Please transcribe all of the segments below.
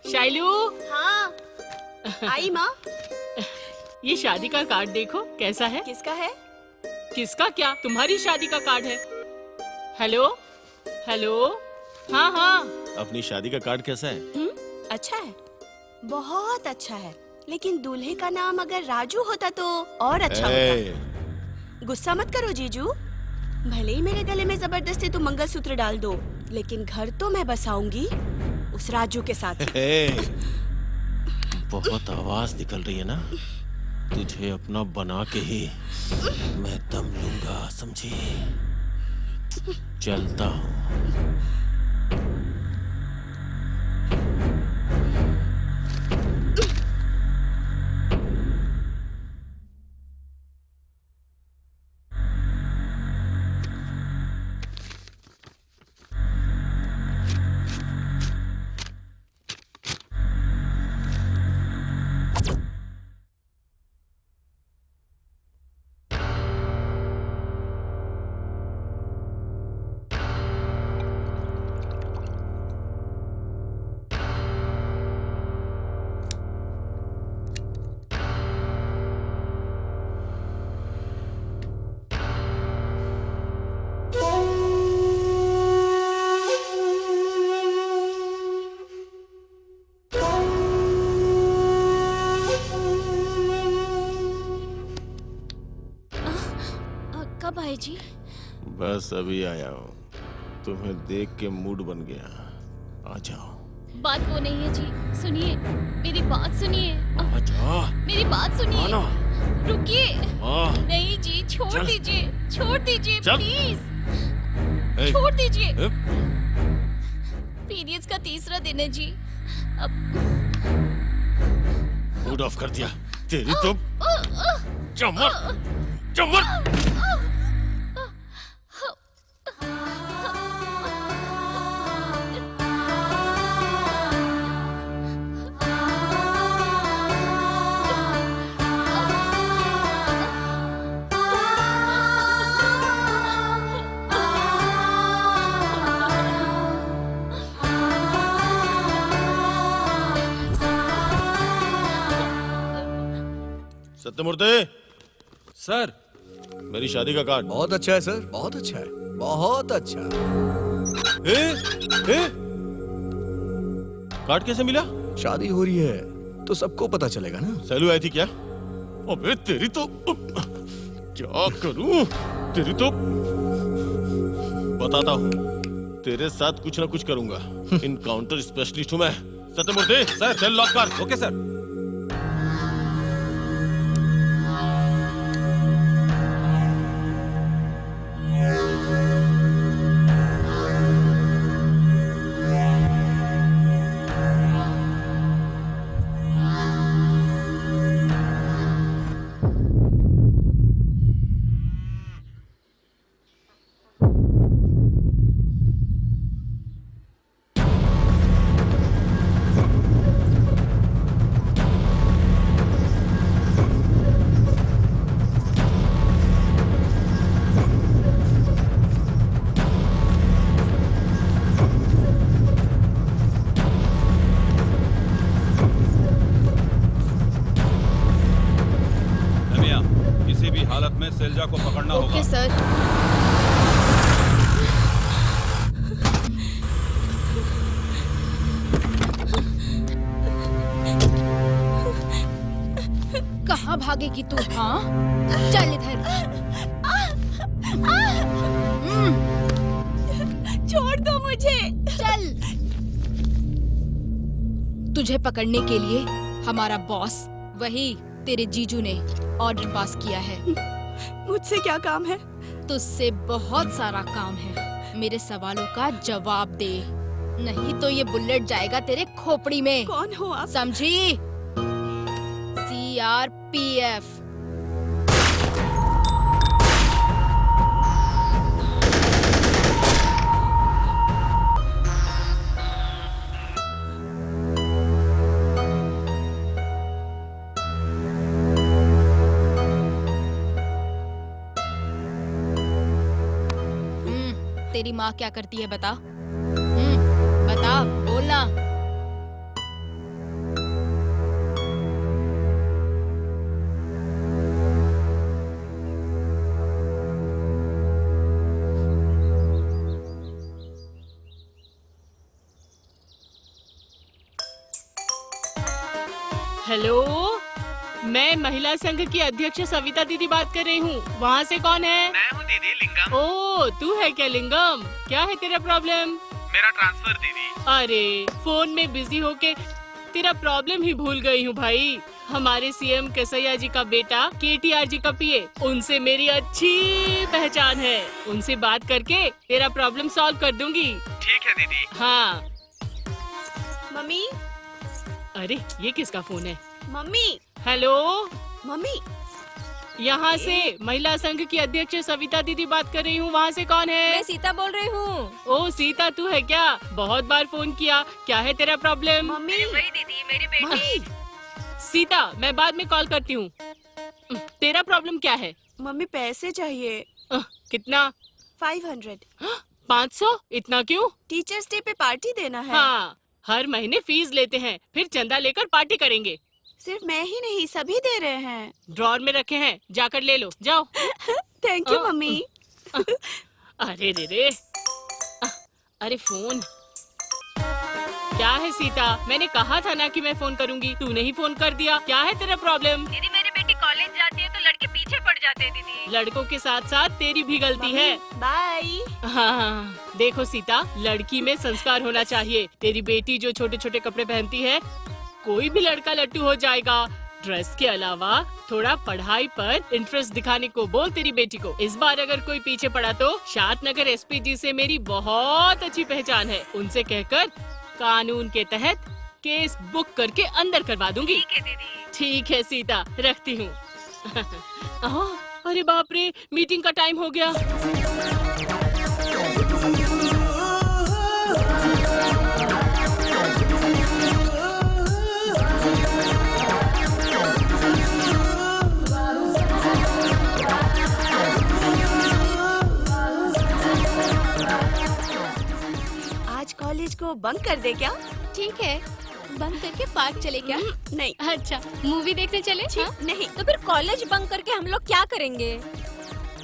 शाइलू, हाँ आई माँ। ये शादी का कार्ड देखो कैसा है। किसका है? किसका क्या, तुम्हारी शादी का कार्ड है। हेलो हेलो, हाँ हाँ। अपनी शादी का कार्ड कैसा है? अच्छा है, बहुत अच्छा है। लेकिन दूल्हे का नाम अगर राजू होता तो और अच्छा होता। गुस्सा मत करो जीजू, भले ही मेरे गले में जबरदस्ती तुम मंगलसूत्र डाल दो, लेकिन घर तो मैं बसाऊंगी उस राजू के साथ। बहुत आवाज निकल रही है ना, तुझे अपना बना के ही मैं दम लूंगा, समझी? चलता हूँ। कब आए जी? बस अभी आया हूँ, तुम्हें देख के मूड बन गया। आ जाओ। बात वो नहीं है जी, सुनिए मेरी बात सुनिए। आ जा। मेरी बात सुनिए। आना। रुकिए। नहीं जी, छोड़ चल। दीजिए, छोड़ दीजिए चल। प्लीज। छोड़ दीजिए। पीरियड्स का तीसरा दिन है जी। अब मूड ऑफ कर दिया तेरी तो। चमर चमर। सत्यमूर्ति सर, मेरी शादी का कार्ड। बहुत अच्छा है सर, बहुत अच्छा है, बहुत अच्छा। कार्ड कैसे मिला? शादी हो रही है तो सबको पता चलेगा ना। सैलू आई थी क्या? अबे तेरी तो क्या करूं? तेरी तो बताता हूँ, तेरे साथ कुछ ना कुछ करूंगा। इनकाउंटर स्पेशलिस्ट हूँ मैं। सत्यमूर्ति सर, सेल लॉक कर। Okay sir. सेल्जा को पकड़ना होगा। Okay sir. कहाँ भागेगी तू? हाँ, चल इधर। छोड़ दो मुझे। चल। तुझे पकड़ने के लिए हमारा बॉस, वही तेरे जीजू ने ऑर्डर पास किया है। मुझसे क्या काम है? तुझसे बहुत सारा काम है। मेरे सवालों का जवाब दे, नहीं तो ये बुलेट जाएगा तेरे खोपड़ी में। कौन हो आप? समझी? CRPF। तेरी माँ क्या करती है बता? बता, बोलना। हेलो, मैं महिला संघ की अध्यक्ष सविता दीदी बात कर रही हूँ। वहाँ से कौन है? मैं हूँ दीदी लिंगम। ओ, तू है क्या लिंगम? क्या है तेरा प्रॉब्लम? मेरा ट्रांसफर दीदी। अरे, फोन में बिजी होके तेरा प्रॉब्लम ही भूल गई हूँ भाई। हमारे सीएम केसैया जी का बेटा केटीआर जी का पीए, उनसे मेरी अच्छी पहचान है। उनसे बात करके तेरा प्रॉब्लम सॉल्व कर दूंगी। ठीक है दीदी। हाँ। मम्मी, अरे, ये किसका फोन है? मम्मी, हेलो, मम्मी, यहाँ से महिला संघ की अध्यक्ष सविता दीदी बात कर रही हूँ। वहाँ से कौन है? मैं सीता बोल रही हूँ। ओ सीता, तू है क्या? बहुत बार फोन किया, क्या है तेरा प्रॉब्लम? मम्मी, वही दीदी, मेरी बेटी। मम्मी, सीता, मैं बाद में कॉल करती हूँ। तेरा प्रॉब्लम क्या है? मम्मी पैसे चाहिए। कितना? 500। 500? इतना क्यों? टीचर्स डे पे पार्टी देना है। हाँ, हर महीने फीस लेते हैं, फिर चंदा लेकर पार्टी करेंगे। सिर्फ मैं ही नहीं, सभी दे रहे हैं। ड्रॉर में रखे हैं, जाकर ले लो, जाओ। Thank you mummy. अरे रे रे। अरे फोन क्या है सीता? मैंने कहा था ना कि मैं फोन करूंगी, तूने ही फोन कर दिया। क्या है तेरा प्रॉब्लम? दीदी, मेरी बेटी कॉलेज जाती है तो लड़के पीछे पड़ जाते हैं दीदी। लड़कों के साथ साथ तेरी भी गलती है। बाय। हाँ, देखो सीता, लड़की में संस्कार होना चाहिए। तेरी बेटी जो छोटे छोटे कपड़े पहनती है, कोई भी लड़का लट्टू हो जाएगा। ड्रेस के अलावा थोड़ा पढ़ाई पर इंटरेस्ट दिखाने को बोल तेरी बेटी को। इस बार अगर कोई पीछे पड़ा तो शादनगर एसपी जी से मेरी बहुत अच्छी पहचान है, उनसे कहकर कानून के तहत केस बुक करके अंदर करवा दूंगी। ठीक है दीदी। ठीक है सीता, रखती हूँ। अरे बाप रे, मीटिंग का टाइम हो गया। आज कॉलेज को बंक कर दे क्या? ठीक है, बंद करके पार्क चले क्या? नहीं, अच्छा, मूवी देखने चले? हाँ? नहीं। तो फिर कॉलेज बंक करके हम लोग क्या करेंगे?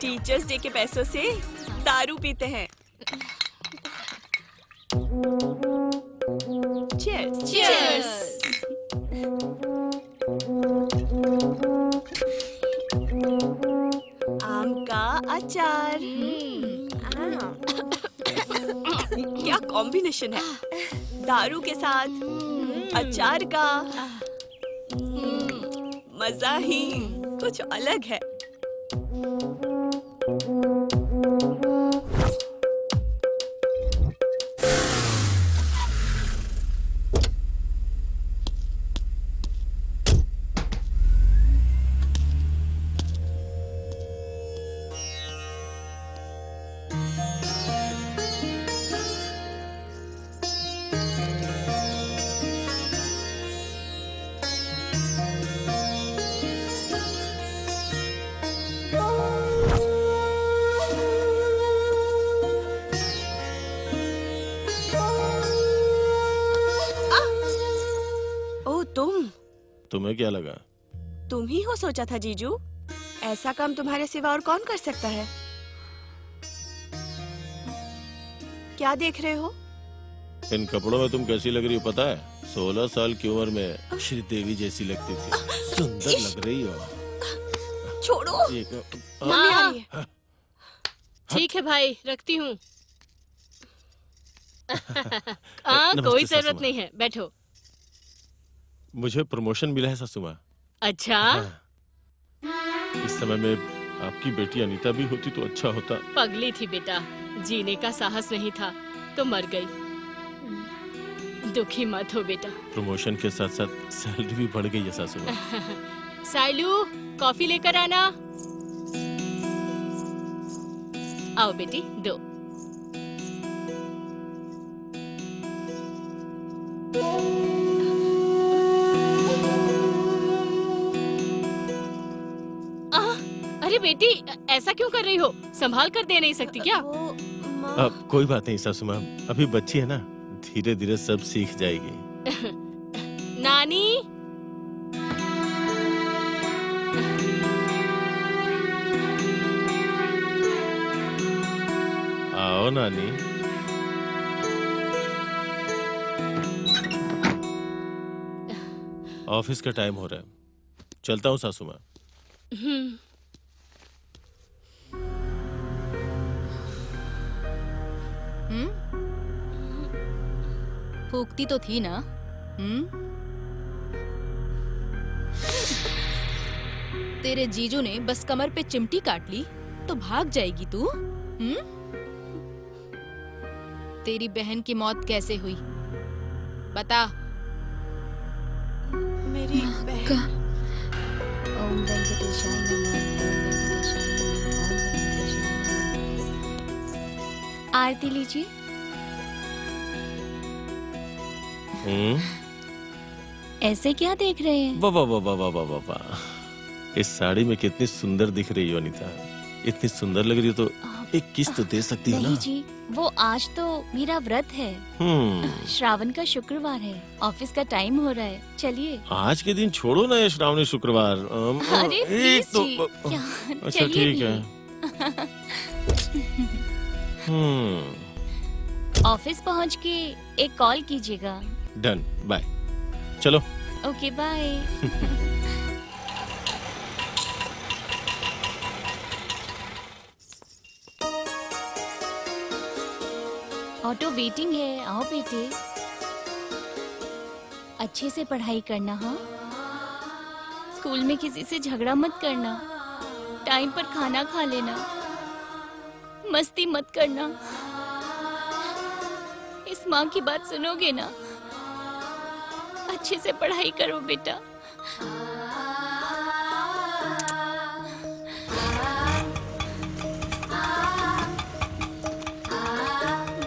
टीचर्स डे के पैसों से दारू पीते हैं। Cheers. Cheers. आम का अचार। क्या कॉम्बिनेशन है, दारू के साथ अचार का। मजा ही कुछ अलग है। तुम्हें क्या लगा? तुम ही हो सोचा था जीजू। ऐसा काम तुम्हारे सिवा और कौन कर सकता है? क्या देख रहे हो? इन कपड़ों में तुम कैसी लग रही हो पता है? 16 साल की उम्र में श्रीदेवी जैसी लगती थी। सुंदर लग रही हो। छोड़ो। मम्मी आ रही है। ठीक है भाई, रखती हूँ। नमस्ते कोई सासू जरूरत माँ। नहीं है, बैठो। मुझे प्रमोशन मिला है सासू माँ। अच्छा, इस समय में आपकी बेटी अनीता भी होती तो अच्छा होता। पगली थी बेटा, जीने का साहस नहीं था तो मर गई। दुखी मत हो बेटा। प्रमोशन के साथ साथ सैलरी भी बढ़ गई है सासू माँ। साइलू, कॉफी लेकर आना। आओ बेटी, दो। अरे बेटी, ऐसा क्यों कर रही हो? संभाल कर दे नहीं सकती क्या? वो, माँ। अब कोई बात नहीं सासू माँ, अभी बच्ची है ना, धीरे धीरे सब सीख जाएगी। नानी, आओ नानी। ऑफिस का टाइम हो रहा है, चलता हूँ सासू माँ। फूकती तो थी ना? तेरे जीजू ने बस कमर पे चिमटी काट ली तो भाग जाएगी तू? तेरी बहन की मौत कैसे हुई बता। मेरी बहन ओम वेंकटेशाय नमः, ओम वेंकटेशाय नमः, ओम वेंकटेशाय नमः। आरती लीजिए। ऐसे क्या देख रहे हैं? वाह वाह वाह वाह वाह वाह वाह वाह। इस साड़ी में कितनी सुंदर दिख रही हो अनीता, इतनी सुंदर लग रही हो तो एक किस तो दे सकती हो ना? नहीं जी, वो आज तो मेरा व्रत है। श्रावण का शुक्रवार है, ऑफिस का टाइम हो रहा है, चलिए। आज के दिन छोड़ो ना ये श्रावणी शुक्रवार। अरे एक प्लीज तो जी, क्या? अच्छा चलिए ठीक है। ऑफिस पहुंच के एक कॉल कीजिएगा। Done, bye. चलो। Okay bye. ऑटो वेटिंग है, आओ बेटे। अच्छे से पढ़ाई करना, हाँ? स्कूल में किसी से झगड़ा मत करना, टाइम पर खाना खा लेना, मस्ती मत करना। इस माँ की बात सुनोगे ना? अच्छे से पढ़ाई करो बेटा।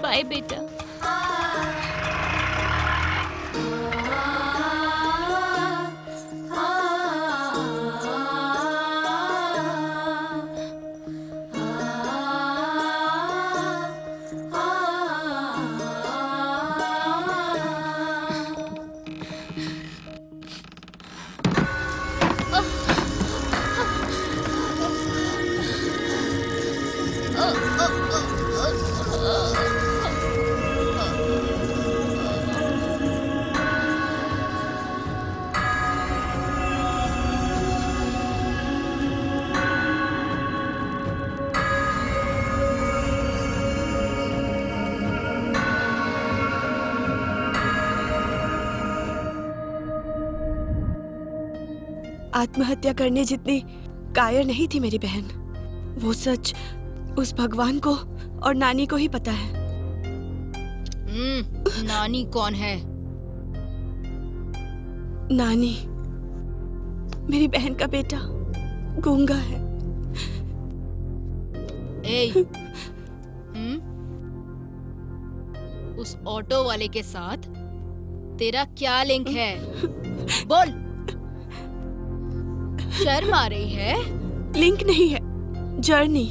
बाय बेटा। आत्महत्या करने जितनी कायर नहीं थी मेरी बहन। वो सच उस भगवान को और नानी को ही पता है। नानी कौन है? नानी मेरी बहन का बेटा गूंगा है। उस ऑटो वाले के साथ तेरा क्या लिंक है? बोल। शर्म आ रही है? लिंक नहीं है, जर्नी।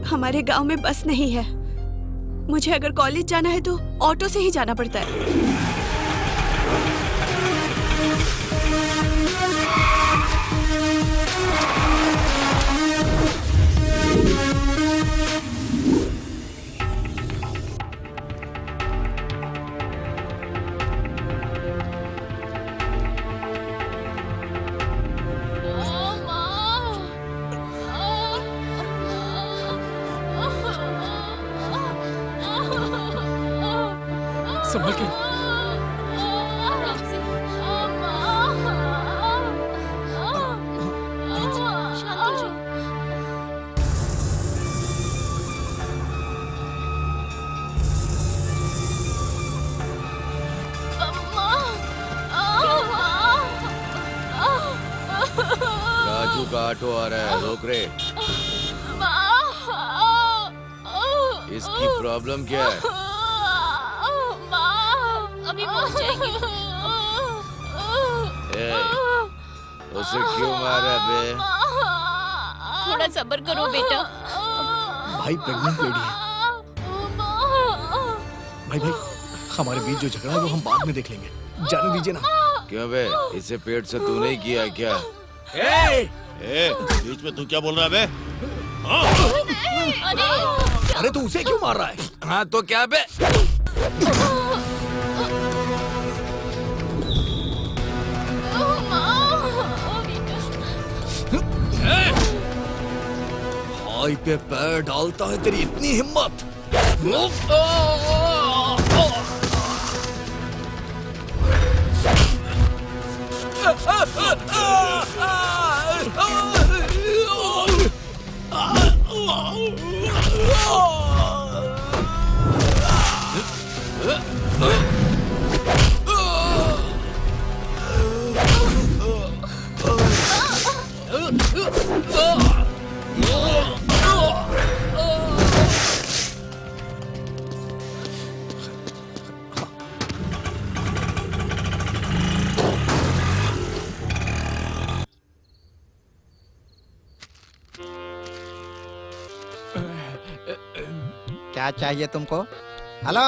हमारे गांव में बस नहीं है। मुझे अगर कॉलेज जाना है तो ऑटो से ही जाना पड़ता है। संभल के। राजू का ऑटो आ रहा है, रोक रे। इसकी प्रॉब्लम क्या है? अभी पहुंच जाएंगे। उसे क्यों मारा बे? थोड़ा सब्र करो बेटा। भाई प्रेग्नेंट लेडी है। भाई भाई हमारे बीच जो झगड़ा है वो हम बाद में देख लेंगे, जाने दीजिए ना। क्यों बे, इसे पेट से तूने ही किया क्या? बीच में तू क्या बोल रहा है बे? अरे तू उसे क्यों मार रहा है? हाँ तो क्या बे? भाई पे पैर डालता है, तेरी इतनी हिम्मत? क्या चाहिए तुमको? हेलो,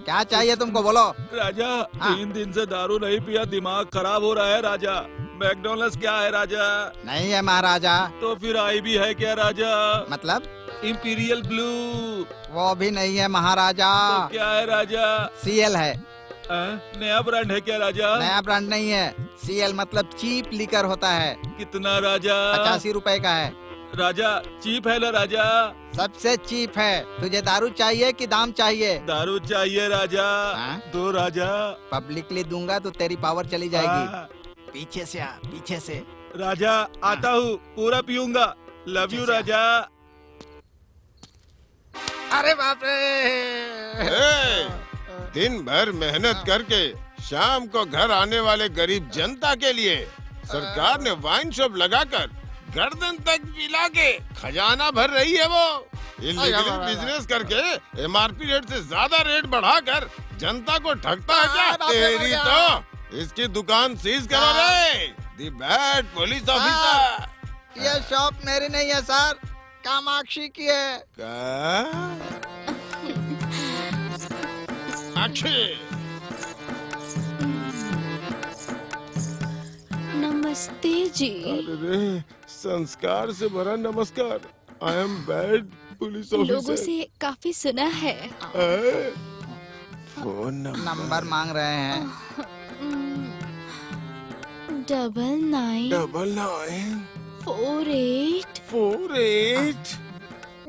क्या चाहिए तुमको? बोलो। राजा, हाँ। 3 दिन से दारू नहीं पिया, दिमाग खराब हो रहा है राजा। मैकडॉनल्ड्स क्या है राजा? नहीं है महाराजा। तो फिर आई भी है क्या राजा? मतलब? Imperial blue. वो भी नहीं है महाराजा। तो क्या है राजा? सीएल है। नया ब्रांड है क्या राजा? नया ब्रांड नहीं है। सीएल मतलब चीप लिकर होता है। कितना राजा? 85 रुपए का है। राजा चीप है ना राजा? सबसे चीप है। तुझे दारू चाहिए कि दाम चाहिए? दारू चाहिए राजा। हाँ? दो राजा। पब्लिकली दूंगा तो तेरी पावर चली जाएगी। हाँ। पीछे से आ, पीछे से। राजा आता हूँ, पूरा पीऊंगा। लव यू राजा। अरे बाप रे! दिन भर मेहनत करके शाम को घर आने वाले गरीब जनता के लिए सरकार ने वाइन शॉप लगाकर गर्दन तक पिला के खजाना भर रही है। वो इलीगल बिजनेस करके एमआरपी रेट से ज्यादा रेट बढ़ाकर जनता को ठगता है क्या? तेरी तो इसकी दुकान सीज करो रे, दी बैड पुलिस ऑफिसर। ये शॉप मेरी नहीं है सर, कामाक्षी की है। नमस्ते जी। अरे संस्कार से भरा नमस्कार। आई एम बैड पुलिस लोगों ऑफिसर। से काफी सुना है। फोन नंबर मांग रहे हैं। 99 99 48 48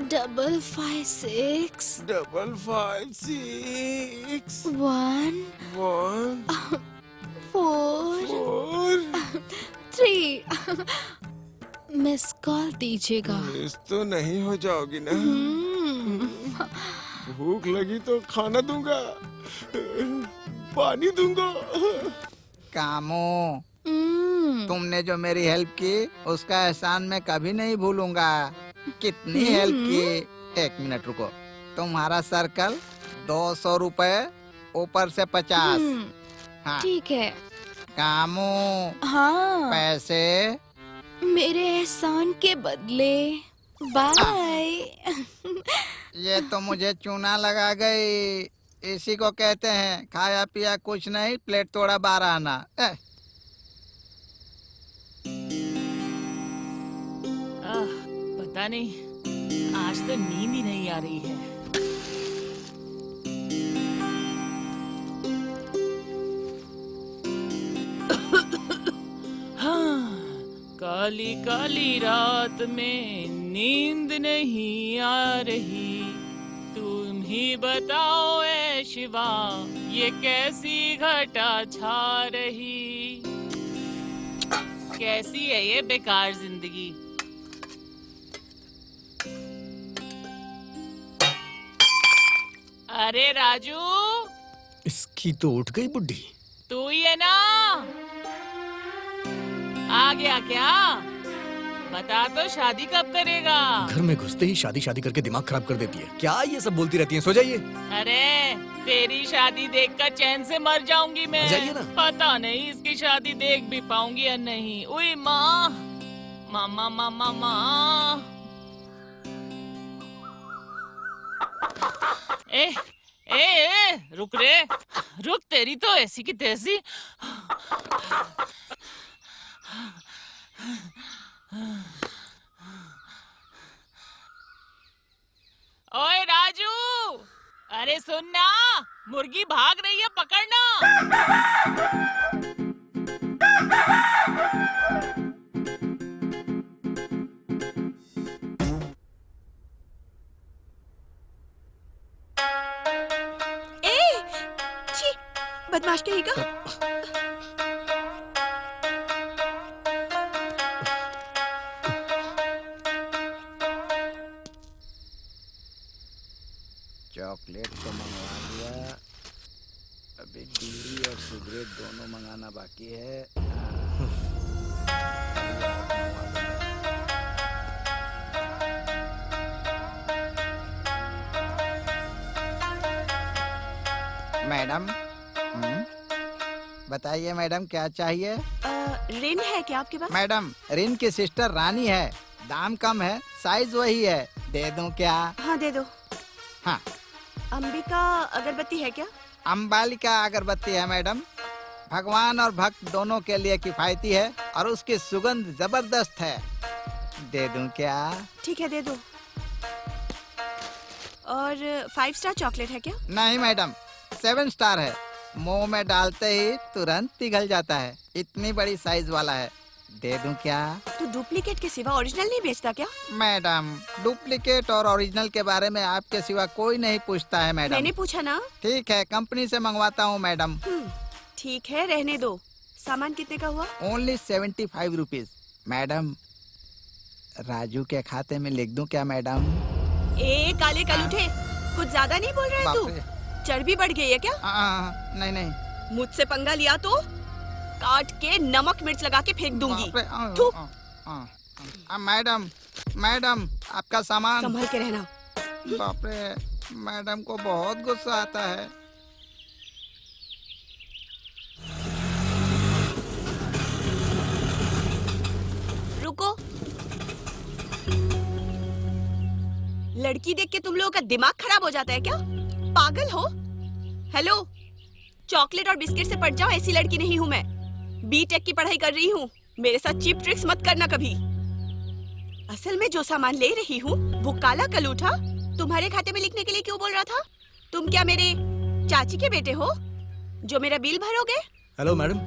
556 556 1 1 4 4 3 मिस कॉल दीजिएगा। मिस तो नहीं हो जाओगी ना? भूख लगी तो खाना दूंगा, पानी दूंगा। कामो, तुमने जो मेरी हेल्प की उसका एहसान मैं कभी नहीं भूलूंगा। कितनी हेल्प की? 1 मिनट रुको। तुम्हारा सर्कल 200 रुपए, ऊपर से 50। हाँ। ठीक है। कामो, हाँ, पैसे मेरे एहसान के बदले। बाय। ये तो मुझे चूना लगा गई। इसी को कहते हैं खाया पिया कुछ नहीं, प्लेट तोड़ा 12 आना। पता नहीं, आज तो नींद ही नहीं आ रही है। हाँ, काली काली रात में नींद नहीं आ रही। तुम ही बताओ ऐ शिवा, ये कैसी घटा छा रही। कैसी है ये बेकार जिंदगी। अरे राजू, इसकी तो उठ गई बुड्ढी। तू ही है ना? आ गया क्या? बता तो, शादी कब करेगा? घर में घुसते ही शादी शादी करके दिमाग खराब कर देती है। क्या ये सब बोलती रहती है? सो जाइए। अरे तेरी शादी देखकर चैन से मर जाऊंगी मैं। जाइए ना। पता नहीं इसकी शादी देख भी पाऊंगी या नहीं। उई माँ, मामा मामा माँ। ए, रुक रे, रुक। तेरी तो ऐसी की तैसी। ओए राजू, अरे सुनना, मुर्गी भाग रही है, पकड़ना। बनाना बाकी है। मैडम, बताइए मैडम क्या चाहिए? रिन है क्या आपके पास? मैडम, रिन की सिस्टर रानी है, दाम कम है, साइज वही है, दे दूं क्या? हाँ दे दो। हाँ। अंबिका अगरबत्ती है क्या? अम्बालिका अगरबत्ती है मैडम, भगवान और भक्त दोनों के लिए किफायती है और उसकी सुगंध जबरदस्त है, दे दूं क्या? ठीक है दे दो। और 5 स्टार चॉकलेट है क्या? नहीं मैडम, 7 स्टार है, मुंह में डालते ही तुरंत पिघल जाता है, इतनी बड़ी साइज वाला है, दे दूं क्या? तू डुप्लीकेट के सिवा ओरिजिनल नहीं बेचता क्या? मैडम, डुप्लीकेट और ओरिजिनल के बारे में आपके सिवा कोई नहीं पूछता है मैडम। मैंने पूछा ना। ठीक है, कंपनी से मंगवाता हूँ मैडम। ठीक है रहने दो। सामान कितने का हुआ? Only 75 rupees. मैडम, राजू के खाते में लिख दूं क्या मैडम? ए काले कलूठे, कुछ ज्यादा नहीं बोल रहा है तू? चर्बी बढ़ गई है क्या? नहीं नहीं। मुझसे पंगा लिया तो काट के नमक मिर्च लगा के फेंक दूंगी। थू। मैडम, मैडम आपका सामान संभल के रहना। बाप रे, मैडम को बहुत गुस्सा आता है। रुको, लड़की देख के तुम लोगों का दिमाग खराब हो जाता है क्या? पागल हो? हेलो, चॉकलेट और बिस्किट से पट जाओ, ऐसी लड़की नहीं हूँ मैं। बीटेक की पढ़ाई कर रही हूँ, मेरे साथ चीप ट्रिक्स मत करना कभी। असल में जो सामान ले रही हूँ वो काला कलूठा तुम्हारे खाते में लिखने के लिए क्यों बोल रहा था? तुम क्या मेरे चाची के बेटे हो जो मेरा बिल भरोगे? हेलो मैडम,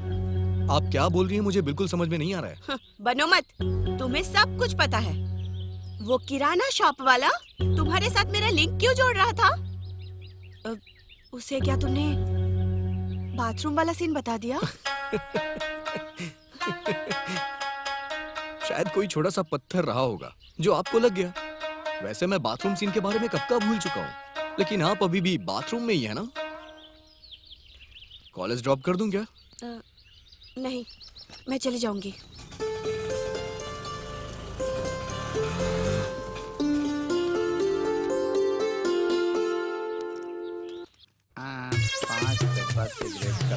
आप क्या बोल रही हैं मुझे बिल्कुल समझ में नहीं आ रहा है। बनो मत, तुम्हें सब कुछ पता है। वो किराना शॉप वाला तुम्हारे साथ मेरा लिंक क्यों जोड़ रहा था? उसे क्या तुमने बाथरूम वाला सीन बता दिया? शायद कोई छोटा सा पत्थर रहा होगा जो आपको लग गया। वैसे मैं बाथरूम सीन के बारे में कब का भूल चुका हूँ, लेकिन आप अभी भी बाथरूम में ही है ना? कॉलेज ड्रॉप कर दूं क्या? नहीं, मैं चली जाऊंगी।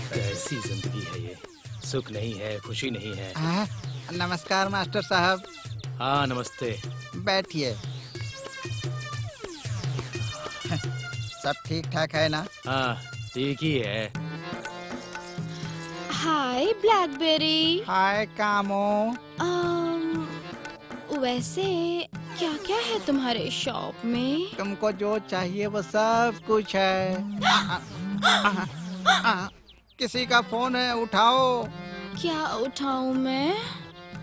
कैसी जिंदगी है ये, सुख नहीं है, खुशी नहीं है। नमस्कार मास्टर साहब। हाँ नमस्ते। बैठिए। सब ठीक ठाक है ना? हाँ ठीक ही है। हाय ब्लैकबेरी। हाय कामो। वैसे क्या क्या है तुम्हारे शॉप में? तुमको जो चाहिए वो सब कुछ है। किसी का फोन है, उठाओ। क्या उठाऊं मैं?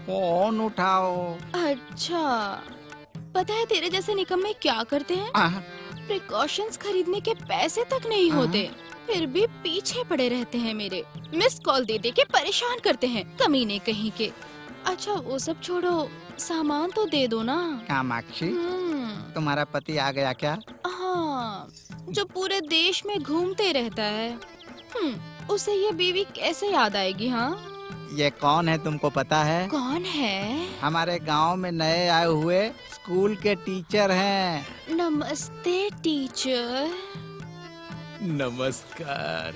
फोन उठाओ। अच्छा, पता है तेरे जैसे निकम्मे क्या करते हैं? प्रिकॉशंस खरीदने के पैसे तक नहीं होते, फिर भी पीछे पड़े रहते हैं मेरे। मिस कॉल दे दे के परेशान करते हैं, कमीने कहीं के। अच्छा वो सब छोड़ो, सामान तो दे दो ना। कामाक्षी, तुम्हारा पति आ गया क्या? हाँ, जो पूरे देश में घूमते रहता है। उसे ये बीवी कैसे याद आएगी? हाँ, ये कौन है तुमको पता है? कौन है? हमारे गांव में नए आए हुए स्कूल के टीचर हैं। नमस्ते टीचर। नमस्कार।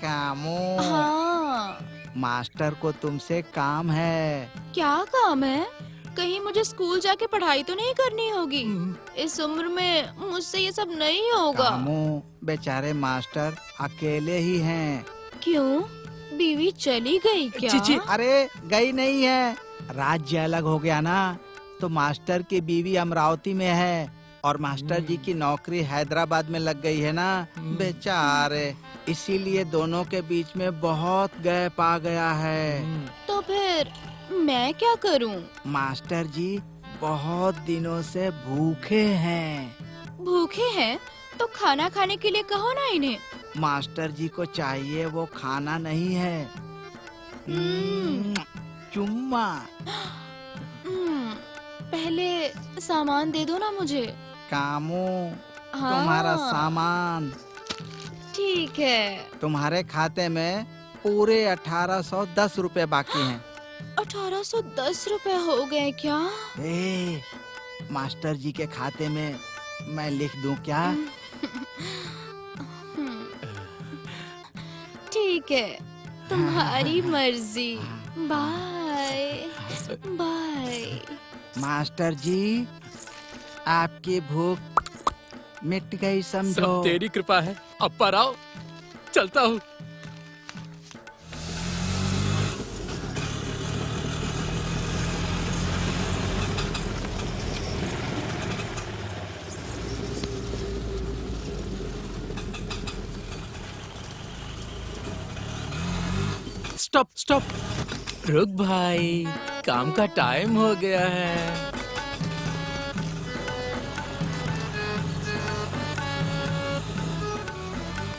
कामो। हाँ, मास्टर को तुमसे काम है। क्या काम है? कहीं मुझे स्कूल जाके पढ़ाई तो नहीं करनी होगी? इस उम्र में मुझसे ये सब नहीं होगा। कामो, बेचारे मास्टर अकेले ही हैं। क्यों? बीवी चली गई क्या? अरे गई नहीं है, राज्य अलग हो गया ना, तो मास्टर की बीवी अमरावती में है और मास्टर जी की नौकरी हैदराबाद में लग गई है ना, बेचारे, इसीलिए दोनों के बीच में बहुत गैप आ गया है। तो फिर मैं क्या करूं? मास्टर जी बहुत दिनों से भूखे हैं। भूखे हैं तो खाना खाने के लिए कहो ना इन्हें। मास्टर जी को चाहिए वो खाना नहीं है, चुम्मा। पहले सामान दे दो ना मुझे। कामो, हाँ। तुम्हारा सामान। ठीक है। तुम्हारे खाते में पूरे 1810 रुपए बाकी हैं। 1810 रुपए हो गए क्या? ए, मास्टर जी के खाते में मैं लिख दूं क्या? ठीक है, तुम्हारी मर्जी। Bye bye. मास्टर जी, आपकी भूख मिट गई समझो। सब तेरी कृपा है। अब पर आओ, चलता हूँ। स्टॉप स्टॉप, रुक भाई, काम का टाइम हो गया है।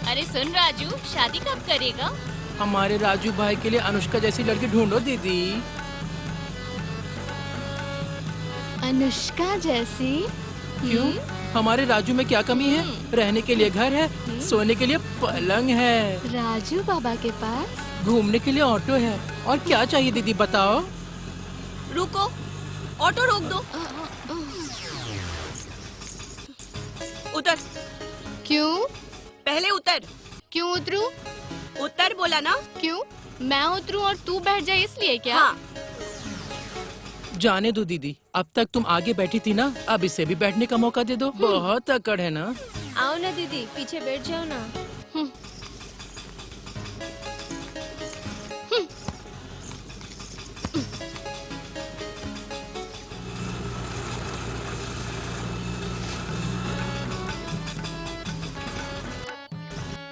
अरे सुन राजू, शादी कब करेगा? हमारे राजू भाई के लिए अनुष्का जैसी लड़की ढूंढो दीदी। अनुष्का जैसी? क्यों? हमारे राजू में क्या कमी है? रहने के लिए घर है, सोने के लिए पलंग है, राजू बाबा के पास घूमने के लिए ऑटो है, और क्या चाहिए दीदी बताओ? रुको, ऑटो रोक दो। उतर। क्यों? पहले उतर। क्यों उतरूं? उतर बोला ना। क्यों? मैं उतरूं और तू बैठ जाए इसलिए क्या? हाँ। जाने दो दीदी, अब तक तुम आगे बैठी थी ना, अब इसे भी बैठने का मौका दे दो। बहुत अकड़ है ना। आओ ना दीदी, पीछे बैठ जाओ ना।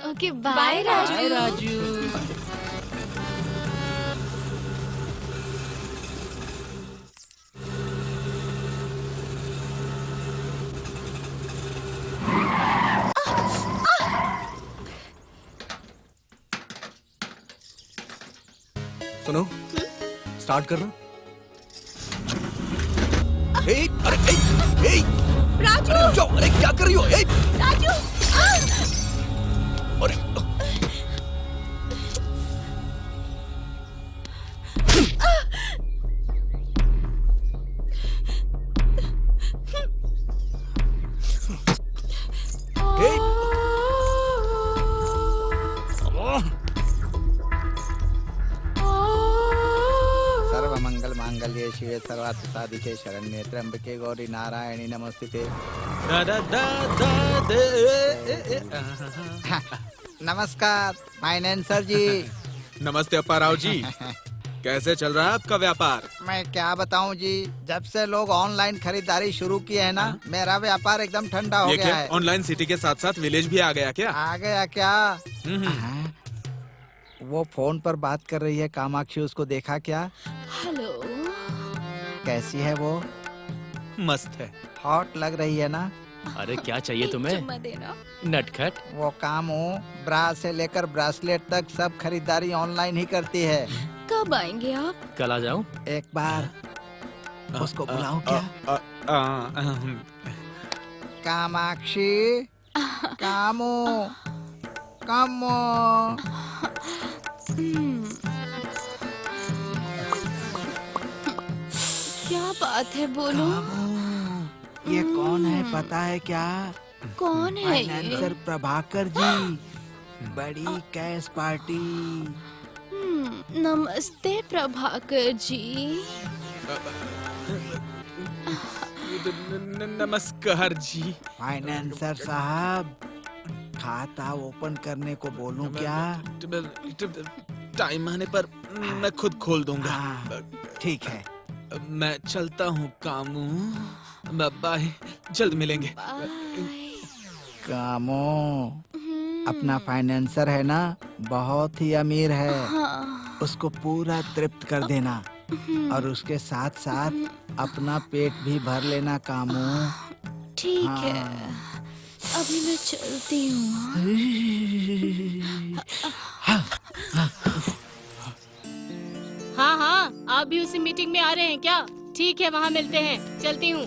Okay, bye Raju. Bye Raju. सुनो, स्टार्ट करना। अरे राजू! जाओ, अरे क्या कर रही हो? राजू! अरे सर्वमंगल मांगल्ये शिवे सर्वार्थ साधिके शरण्ये त्र्यंबके गौरी नारायणी नमस्ते। नमस्कार फाइनेंसर जी। नमस्ते अप्पाराव जी। कैसे चल रहा है आपका व्यापार? मैं क्या बताऊं जी, जब से लोग ऑनलाइन खरीदारी शुरू किए हैं ना, मेरा व्यापार एकदम ठंडा हो गया है। ऑनलाइन सिटी के साथ साथ विलेज भी आ गया क्या? आ गया क्या? वो फोन पर बात कर रही है कामाक्षी, उसको देखा क्या? हेलो। कैसी है वो? मस्त है। हॉट लग रही है ना? अरे क्या चाहिए तुम्हें? चुम्मा देना। नटखट। वो कामू ब्रा से लेकर ब्रासलेट तक सब खरीदारी ऑनलाइन ही करती है। कब आएंगे आप? कल आ जाऊं? एक बार उसको बुलाऊं क्या? Kamakshi, Camus, Camus. क्या बात है, बोलो। ये कौन है पता है क्या? कौन है ये? फाइनेंसर प्रभाकर जी। बड़ी कैश पार्टी। नमस्ते प्रभाकर जी। नमस्कार जी। फाइनेंसर साहब, खाता ओपन करने को बोलूं क्या? टाइम आने पर मैं खुद खोल दूंगा। ठीक है। मैं चलता हूँ कामू। बाय, जल्द मिलेंगे। कामू, अपना फाइनेंसर है ना, बहुत ही अमीर है। उसको पूरा तृप्त कर देना और उसके साथ साथ अपना पेट भी भर लेना कामू। ठीक है, अभी मैं चलती हूँ। हाँ, आप भी उसी मीटिंग में आ रहे हैं क्या? ठीक है, वहाँ मिलते हैं। चलती हूँ।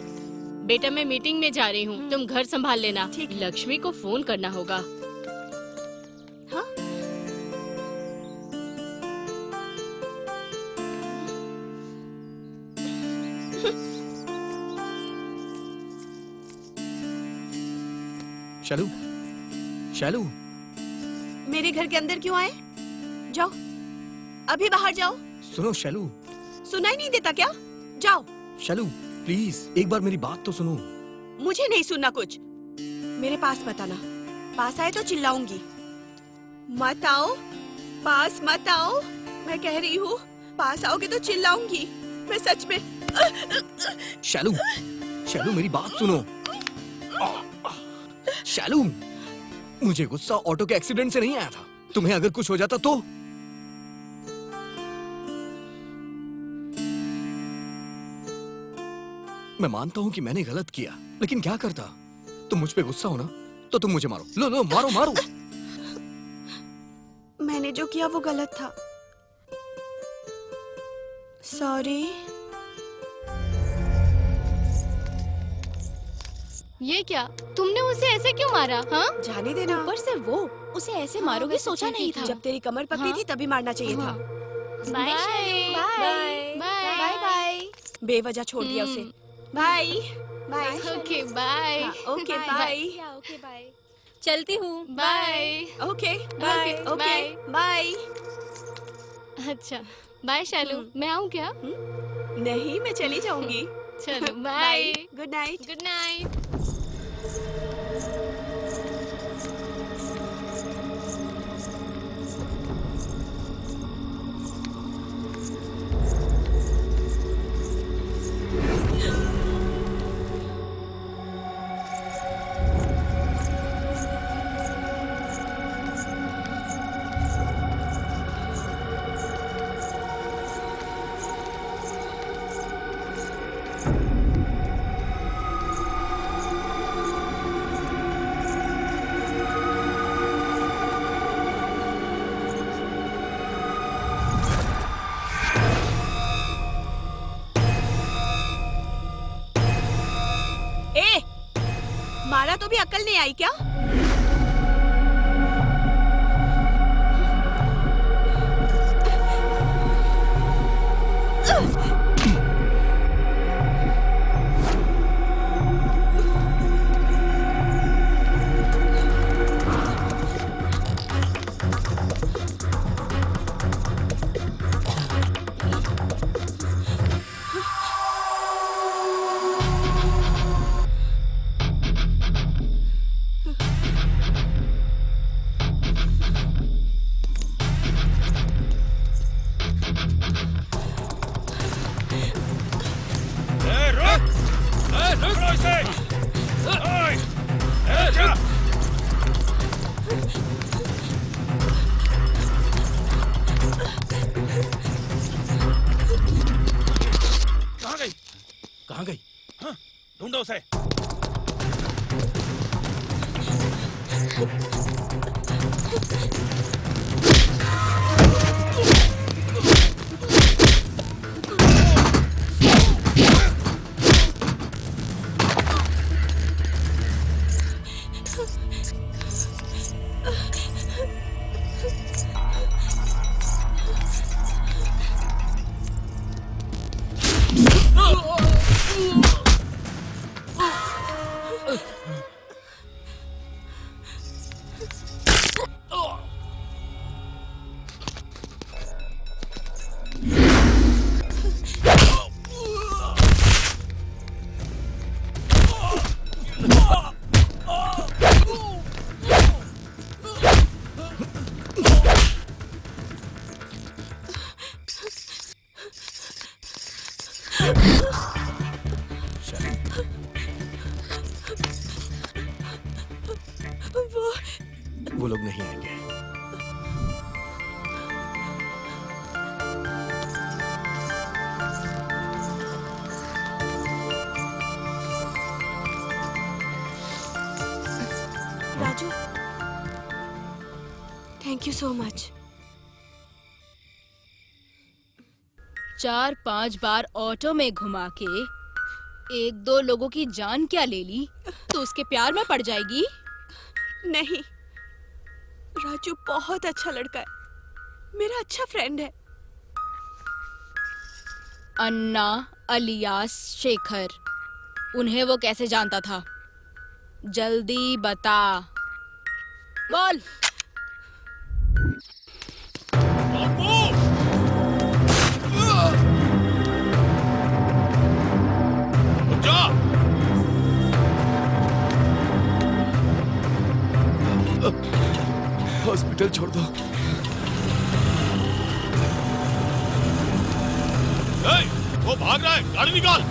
बेटा, मैं मीटिंग में जा रही हूँ, तुम घर संभाल लेना। लक्ष्मी को फोन करना होगा। शालू, शालू, मेरे घर के अंदर क्यों आए? जाओ, अभी बाहर जाओ। सुनो शालू, सुनाई नहीं देता क्या? जाओ। शालू प्लीज एक बार मेरी बात तो सुनो। मुझे नहीं सुनना कुछ। मेरे पास मत आना। पास आए तो चिल्लाऊंगी। मत आओ, पास मत आओ। मैं कह रही हूँ, पास आओगे तो चिल्लाऊंगी। मैं सच में। शालू, शालू मेरी बात सुनो। शालू, मुझे गुस्सा ऑटो के एक्सीडेंट से नहीं आया था। तुम्हें अगर कुछ हो जाता तो? मैं मानता हूं कि मैंने गलत किया, लेकिन क्या करता? तुम मुझ पे गुस्सा हो ना, तो तुम मुझे मारो। लो लो, मारो मारो। मैंने जो किया वो गलत था। सॉरी। ये क्या? तुमने उसे ऐसे क्यों मारा? हाँ? जाने देना। ऊपर से वो उसे ऐसे मारोगे सोचा नहीं था। जब तेरी कमर पकड़ी थी तभी मारना चाहिए था। Bye bye bye bye. बेवजह छोड़ दिया उसे। Bye bye. Okay bye. Okay bye. Okay bye. चलती हूँ। Bye. Okay bye. Okay bye. अच्छा बाय शालू, मैं आऊँ क्या? नहीं, मैं चली जाऊंगी। चलो bye. Good night. Good night. मारा तो भी अक्ल नहीं आई क्या? कहाँ गई? हाँ, ढूंढो उसे। वो लोग नहीं आएंगे। Raju, thank you so much. 4-5 bar auto में घुमा के 1-2 लोगों की जान क्या ले ली, तो उसके प्यार में पड़ जाएगी? नहीं, राजू बहुत अच्छा लड़का है, मेरा अच्छा फ्रेंड है। अन्ना अलियास शेखर। उन्हें वो कैसे जानता था? जल्दी बता। बोल। हॉस्पिटल छोड़ दो। वो भाग रहा है, गाड़ी निकाल।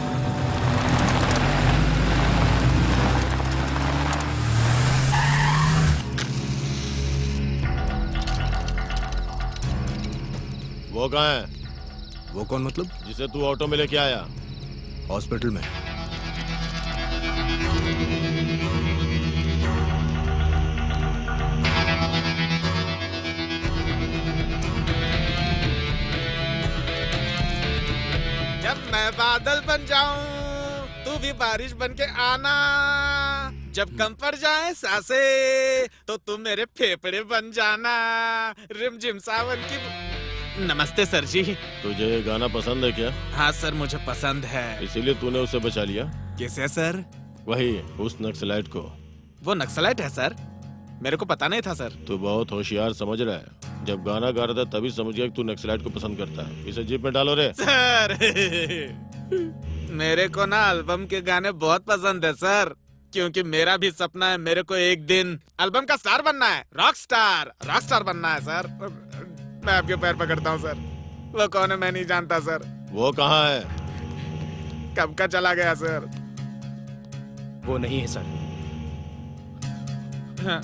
वो कहाँ है? वो कौन मतलब? जिसे तू ऑटो में लेके आया। हॉस्पिटल में। जब मैं बादल बन जाऊं तू भी बारिश बन के आना। जब कम पड़ जाए सांसे तो तुम मेरे फेफड़े बन जाना। रिमझिम सावन की। नमस्ते सर जी। तुझे ये गाना पसंद है क्या? हाँ सर, मुझे पसंद है। इसीलिए तूने उसे बचा लिया? किसे सर? वही, उस नक्सलाइट को। वो नक्सलाइट है सर? मेरे को पता नहीं था सर। तू बहुत होशियार समझ रहा है। जब गाना गा रहा था तभी समझ गया कि तू नक्सलाइट को पसंद करता है। इसे जीप में डालो रे। सर मेरे को ना एल्बम के गाने बहुत पसंद है सर, क्योंकि मेरा भी सपना है मेरे को एक दिन एल्बम का स्टार बनना है। रॉक स्टार बनना है सर। मैं आपके पैर पकड़ता हूँ सर। वो कौन है मैं नहीं जानता सर। वो कहाँ है? कब का चला गया सर। वो नहीं है सर। हाँ।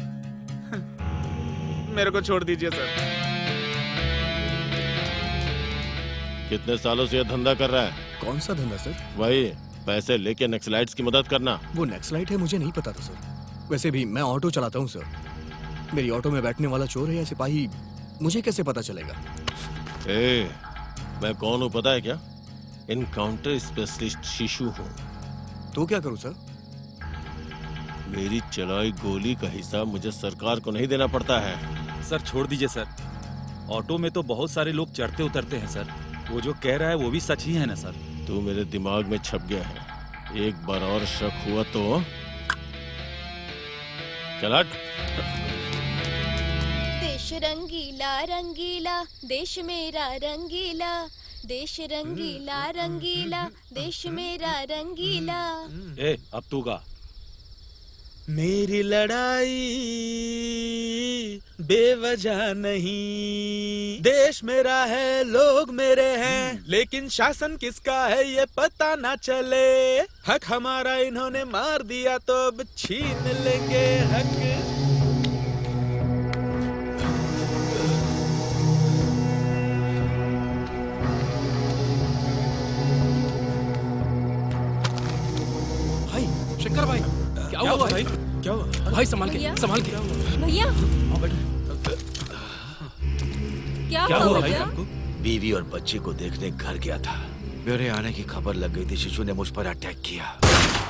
मेरे को छोड़ दीजिए सर। कितने सालों से ये धंधा कर रहा है? कौन सा धंधा सर? वही, पैसे लेके नक्सलाइट्स की मदद करना। वो नक्सलाइट है मुझे नहीं पता था सर। वैसे भी मैं ऑटो चलाता हूँ सर। मेरी ऑटो में बैठने वाला चोर है या सिपाही, मुझे कैसे पता चलेगा? मैं कौन हूँ पता है क्या? इनकाउंटर स्पेशलिस्ट शिशु हूँ। तो क्या करूँ सर? मेरी चलाई गोली का हिसाब मुझे सरकार को नहीं देना पड़ता है। सर छोड़ दीजिए सर। ऑटो में तो बहुत सारे लोग चढ़ते उतरते हैं सर। वो जो कह रहा है वो भी सच ही है ना सर? तू मेरे दिमाग में छप गया है। एक बार और शक हुआ तो चल हट। देश रंगीला रंगीला, देश मेरा रंगीला, देश रंगीला रंगीला, देश मेरा रंगीला। अब तू गा। मेरी लड़ाई बेवजह नहीं, देश मेरा है, लोग मेरे हैं, लेकिन शासन किसका है ये पता ना चले। हक हमारा इन्होंने मार दिया तो अब छीन लेंगे हक। भाई, शंकर भाई, क्या हुआ भाई? क्या हुआ भाई? संभाल के, संभाल के। भैया क्या हुआ भाई आपको? बीवी और बच्चे को देखने घर गया था। मेरे आने की खबर लग गई थी। शिशु ने मुझ पर अटैक किया।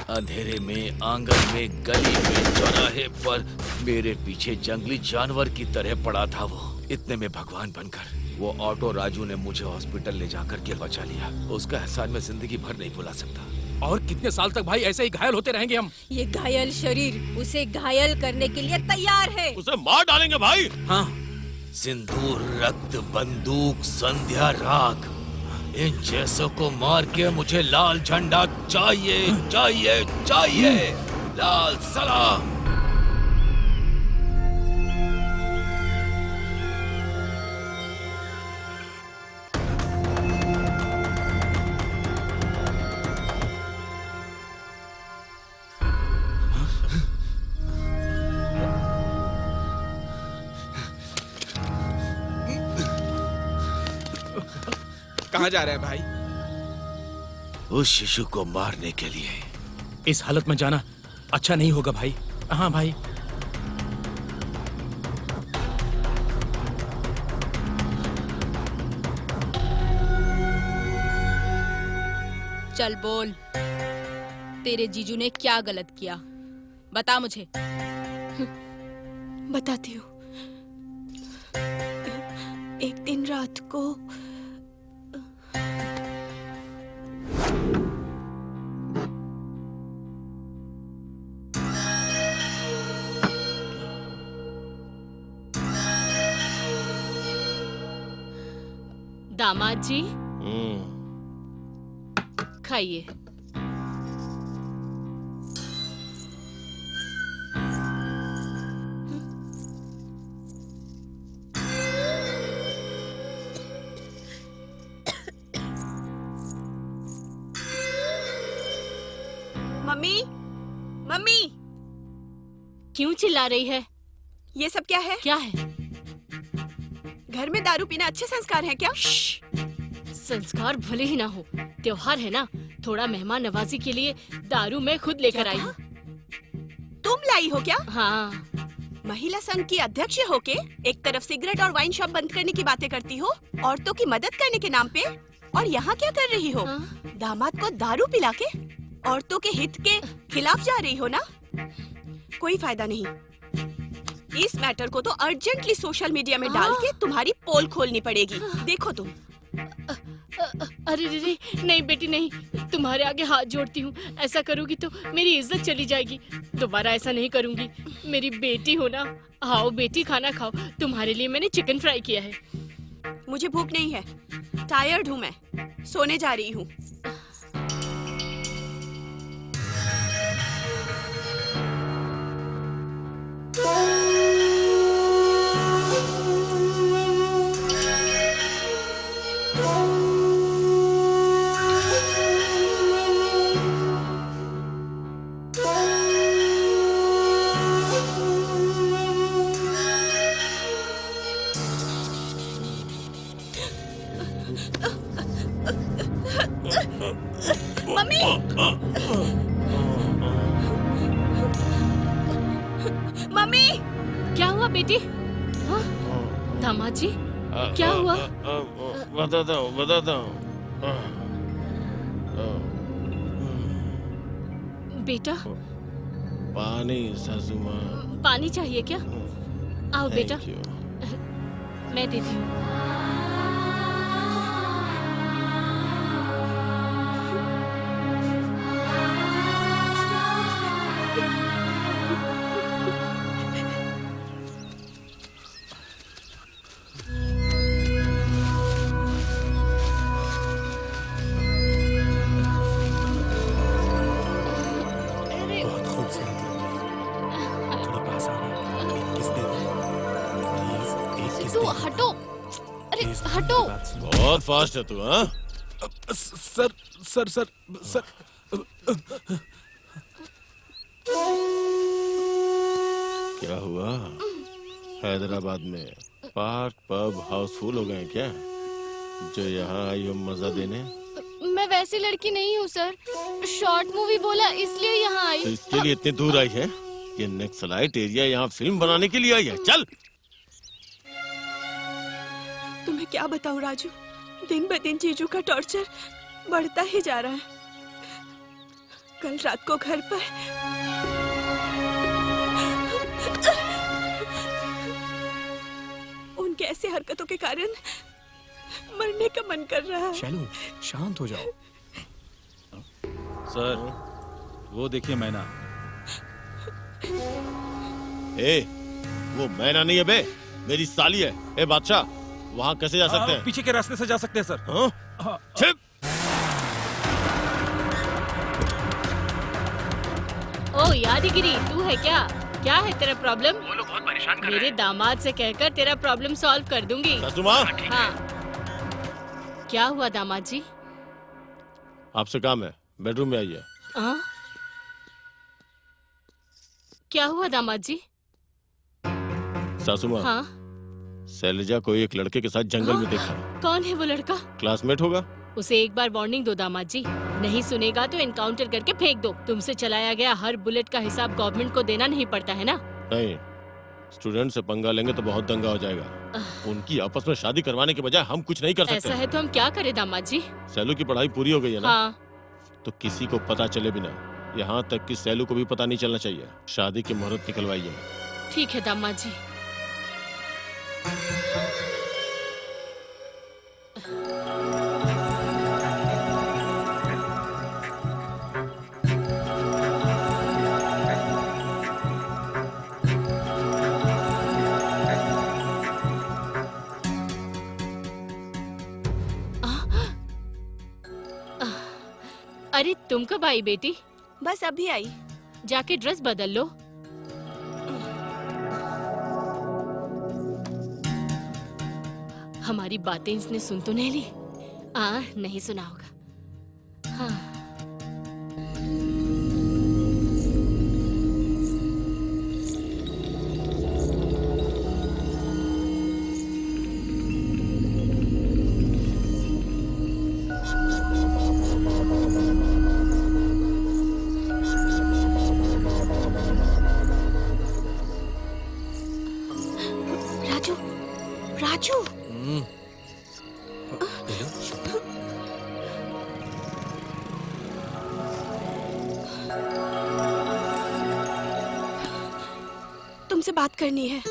अंधेरे में, आंगन में, गली में, चौराहे पर मेरे पीछे जंगली जानवर की तरह पड़ा था वो। इतने में भगवान बनकर वो ऑटो राजू ने मुझे हॉस्पिटल ले जाकर के बचा लिया। उसका एहसान मैं जिंदगी भर नहीं भुला सकता। और कितने साल तक भाई ऐसे ही घायल होते रहेंगे हम? ये घायल शरीर उसे घायल करने के लिए तैयार है। उसे मार डालेंगे भाई। हाँ, सिंदूर, रक्त, बंदूक, संध्या, राग, इन जैसों को मार के मुझे लाल झंडा चाहिए, चाहिए, चाहिए। लाल सलाम। कहाँ जा रहे हैं भाई? उस शिशु को मारने के लिए। इस हालत में जाना अच्छा नहीं होगा भाई। हाँ भाई। चल बोल, तेरे जीजू ने क्या गलत किया? बता मुझे। बताती हूँ। एक दिन रात को दामाद जी खाइए। मम्मी, मम्मी, क्यों चिल्ला रही है? ये सब क्या है? क्या है? घर में दारू पीना अच्छे संस्कार हैं क्या? संस्कार भले ही ना हो, त्योहार है ना, थोड़ा मेहमान नवाजी के लिए दारू मैं खुद लेकर आई हूँ। तुम लाई हो क्या? हाँ। महिला संघ की अध्यक्ष होके एक तरफ सिगरेट और वाइन शॉप बंद करने की बातें करती हो, औरतों की मदद करने के नाम पे, और यहाँ क्या कर रही हो? दामाद को दारू पिला के औरतों के हित के खिलाफ जा रही हो ना? कोई फायदा नहीं। इस मैटर को तो अर्जेंटली सोशल मीडिया में डाल के तुम्हारी पोल खोलनी पड़ेगी। देखो तुम। अरे रे, नहीं बेटी नहीं, तुम्हारे आगे हाथ जोड़ती हूँ। ऐसा करोगी तो मेरी इज्जत चली जाएगी। दोबारा ऐसा नहीं करूँगी। मेरी बेटी हो ना। आओ बेटी, खाना खाओ। तुम्हारे लिए मैंने चिकन फ्राई किया है। मुझे भूख नहीं है, टायर्ड हूँ मैं, सोने जा रही हूँ। मम्मी, मम्मी, क्या हुआ बेटी? हाँ? दामाद जी, क्या हुआ? बताता हूँ। बेटा, पानी सासू माँ। पानी चाहिए क्या? आओ बेटा, Thank you. मैं देती हूँ। बहुत खूबसूरत लग रही है। थोड़ा पास आना, एक किस दे दो। प्लीज, एक किस तू दे दो। हटो। अरे प्लीज, हटो। मेरी बात सुनो। बहुत फास्ट है तू, हाँ? सर सर सर सर क्या हुआ? हैदराबाद में पार्क पब हाउसफुल हो गए क्या? जो यहाँ आई हो मजा देने? मैं वैसी लड़की नहीं हूँ सर। शॉर्ट मूवी बोला इसलिए यहाँ आई। तो इसके लिए इतनी दूर आई है? ये नक्सलाइट एरिया यहाँ फिल्म बनाने के लिए आई है। चल। तुम्हें क्या बताऊं राजू, दिन ब दिन जीजू का टॉर्चर बढ़ता ही जा रहा है। कल रात को घर पर उनके ऐसे हरकतों के कारण मरने का मन कर रहा है। शैलू, शांत हो जाओ। सर, वो देखिए मैना। ए, वो मैना नहीं है बे, मेरी साली है। ए बादशाह, वहाँ कैसे जा सकते हैं? पीछे के रास्ते से जा सकते हैं सर। हाँ? छिप! ओ यादगिरी, तू है क्या? क्या है तेरा प्रॉब्लम? वो लोग बहुत परेशान कर रहे मेरे हैं। दामाद से कहकर तेरा प्रॉब्लम सॉल्व कर दूंगी। सासू माँ? हाँ। क्या हुआ दामाद जी? आपसे काम है, बेडरूम में आइए। हाँ? क्या हुआ दामाद जी? सासू माँ, हाँ? शैलजा को एक लड़के के साथ जंगल में देखा। कौन है वो लड़का? क्लासमेट होगा। उसे एक बार वार्निंग दो दामाद जी, नहीं सुनेगा तो एनकाउंटर करके फेंक दो। तुमसे चलाया गया हर बुलेट का हिसाब गवर्नमेंट को देना नहीं पड़ता है ना? नहीं, स्टूडेंट से पंगा लेंगे तो बहुत दंगा हो जाएगा। उनकी आपस में शादी करवाने के बजाय हम कुछ नहीं कर सकते। ऐसा है तो हम क्या करें दामाद जी? सैलू की पढ़ाई पूरी हो गई है ना? हाँ। तो किसी को पता चले बिना, यहाँ तक कि सैलू को भी पता नहीं चलना चाहिए। शादी की मुहूर्त निकलवाइए। ठीक है दामाद जी। अरे तुम कब आई बेटी? बस अभी आई। जाके ड्रेस बदल लो। हमारी बातें इसने सुन तो नहीं ली? नहीं सुना होगा। हाँ। राजू, राजू। तुमसे बात करनी है।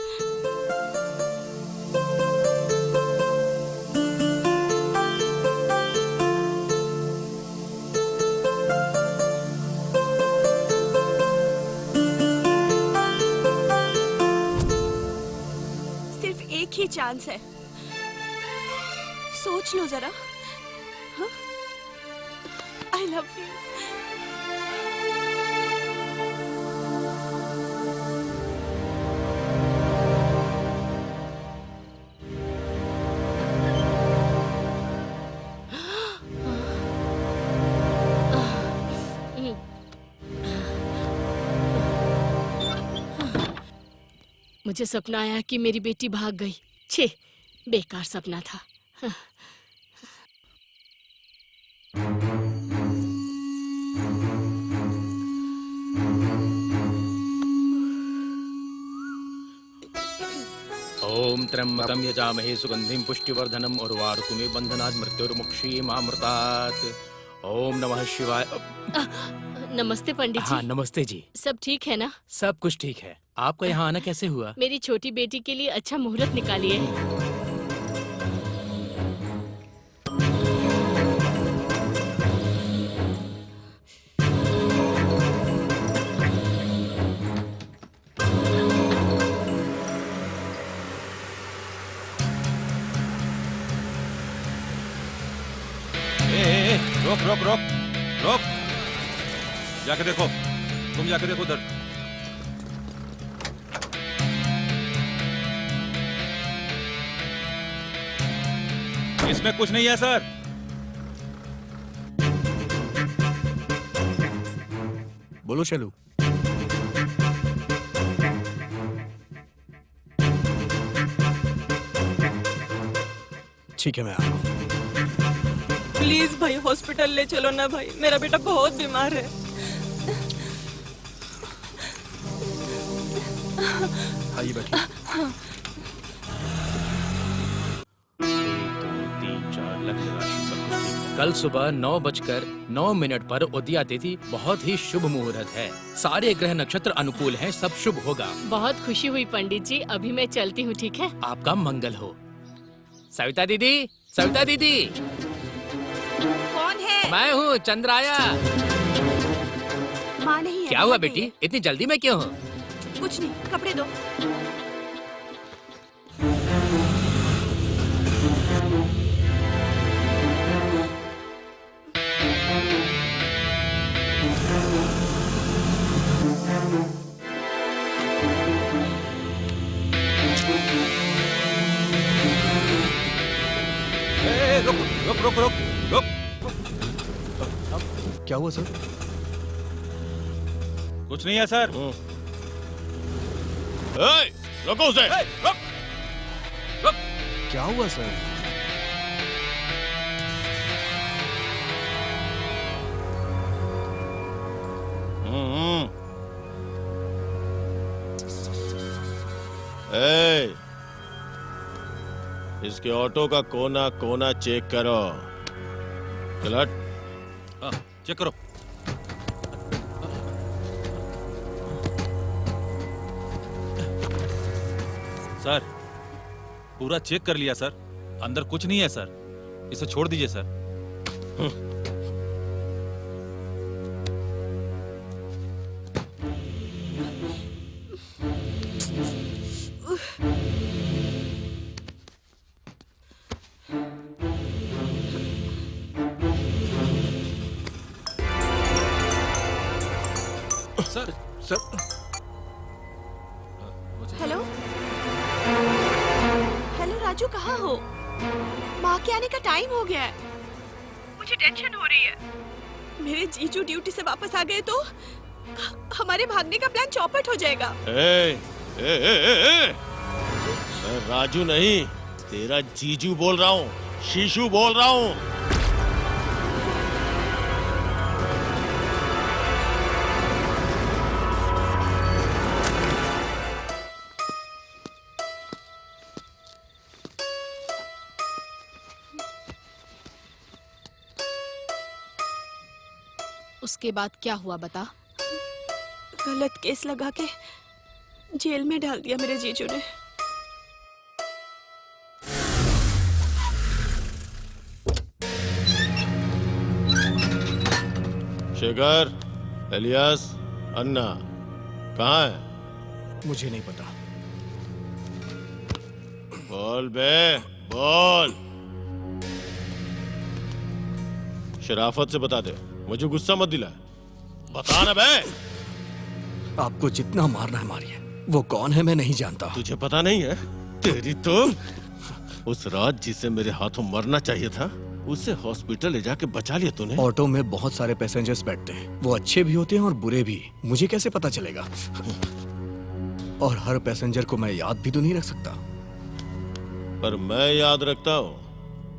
सिर्फ एक ही चांस है, सोच लो जरा। I love you. मुझे सपना आया कि मेरी बेटी भाग गई। छे, बेकार सपना था। ओम त्र्यंबकं यजामहे सुगंधिं पुष्टिवर्धनम् उर्वारुकमेव बन्धनात् मृत्युर्मुक्षीयमामृतात्। ओम नमः शिवाय। नमस्ते पंडित जी। हाँ नमस्ते जी। सब ठीक है ना? सब कुछ ठीक है। आपका यहाँ आना कैसे हुआ? मेरी छोटी बेटी के लिए अच्छा मुहूर्त निकालिए। रोक रोक रोक रोक, जाके देखो, तुम जाके देखो उधर। इसमें कुछ नहीं है सर। बोलो शैलू। ठीक है मैं आ रहा हूँ। प्लीज भाई हॉस्पिटल ले चलो ना भाई, मेरा बेटा बहुत बीमार है। आइए बैठिए। 1, 2, 3, 4 लग्न राशि सब कुछ ठीक है। कल सुबह 9:09 पर उदया तिथि बहुत ही शुभ मुहूर्त है। सारे ग्रह नक्षत्र अनुकूल हैं, सब शुभ होगा। बहुत खुशी हुई पंडित जी। अभी मैं चलती हूँ, ठीक है? आपका मंगल हो। सविता दीदी, सविता दीदी। कौन है? मैं हूँ चंद्राया। माँ नहीं है। क्या हुआ बेटी, इतनी जल्दी में क्यों हो? कुछ नहीं, कपड़े दो। रुक रुक रुक रुक रुक। क्या हुआ सर? कुछ नहीं है सर। रुको उसे। रुक रुक। क्या हुआ सर? इसके ऑटो का कोना कोना चेक करो। क्लट। हाँ, चेक करो। सर पूरा चेक कर लिया सर, अंदर कुछ नहीं है सर, इसे छोड़ दीजिए sir. Sir. Hello hello Raju, कहाँ हो? माँ के आने का टाइम हो गया है। मुझे टेंशन हो रही है। मेरे जीजू ड्यूटी से वापस आ गए तो हमारे भागने का प्लान चौपट हो जाएगा। मैं राजू नहीं, तेरा जीजू बोल रहा हूँ, शीशु बोल रहा हूँ। उसके बाद क्या हुआ बता? गलत केस लगा के जेल में डाल दिया मेरे जीजू ने। शेखर, एलियास, अन्ना कहाँ है? मुझे नहीं पता। बोल बे, बोल। शराफत से बता दे, मुझे गुस्सा मत दिला। बता ना बे। आपको जितना मारना है मारिए। वो कौन है मैं नहीं जानता। तुझे पता नहीं है? तेरी तो उस रात जिसे मेरे हाथों मरना चाहिए था, उसे हॉस्पिटल ले जाके बचा लिया तूने। ऑटो में बहुत सारे पैसेंजर्स बैठते हैं, वो अच्छे भी होते हैं और बुरे भी। मुझे कैसे पता चलेगा? और हर पैसेंजर को मैं याद भी तो नहीं रख सकता। पर मैं याद रखता हूँ।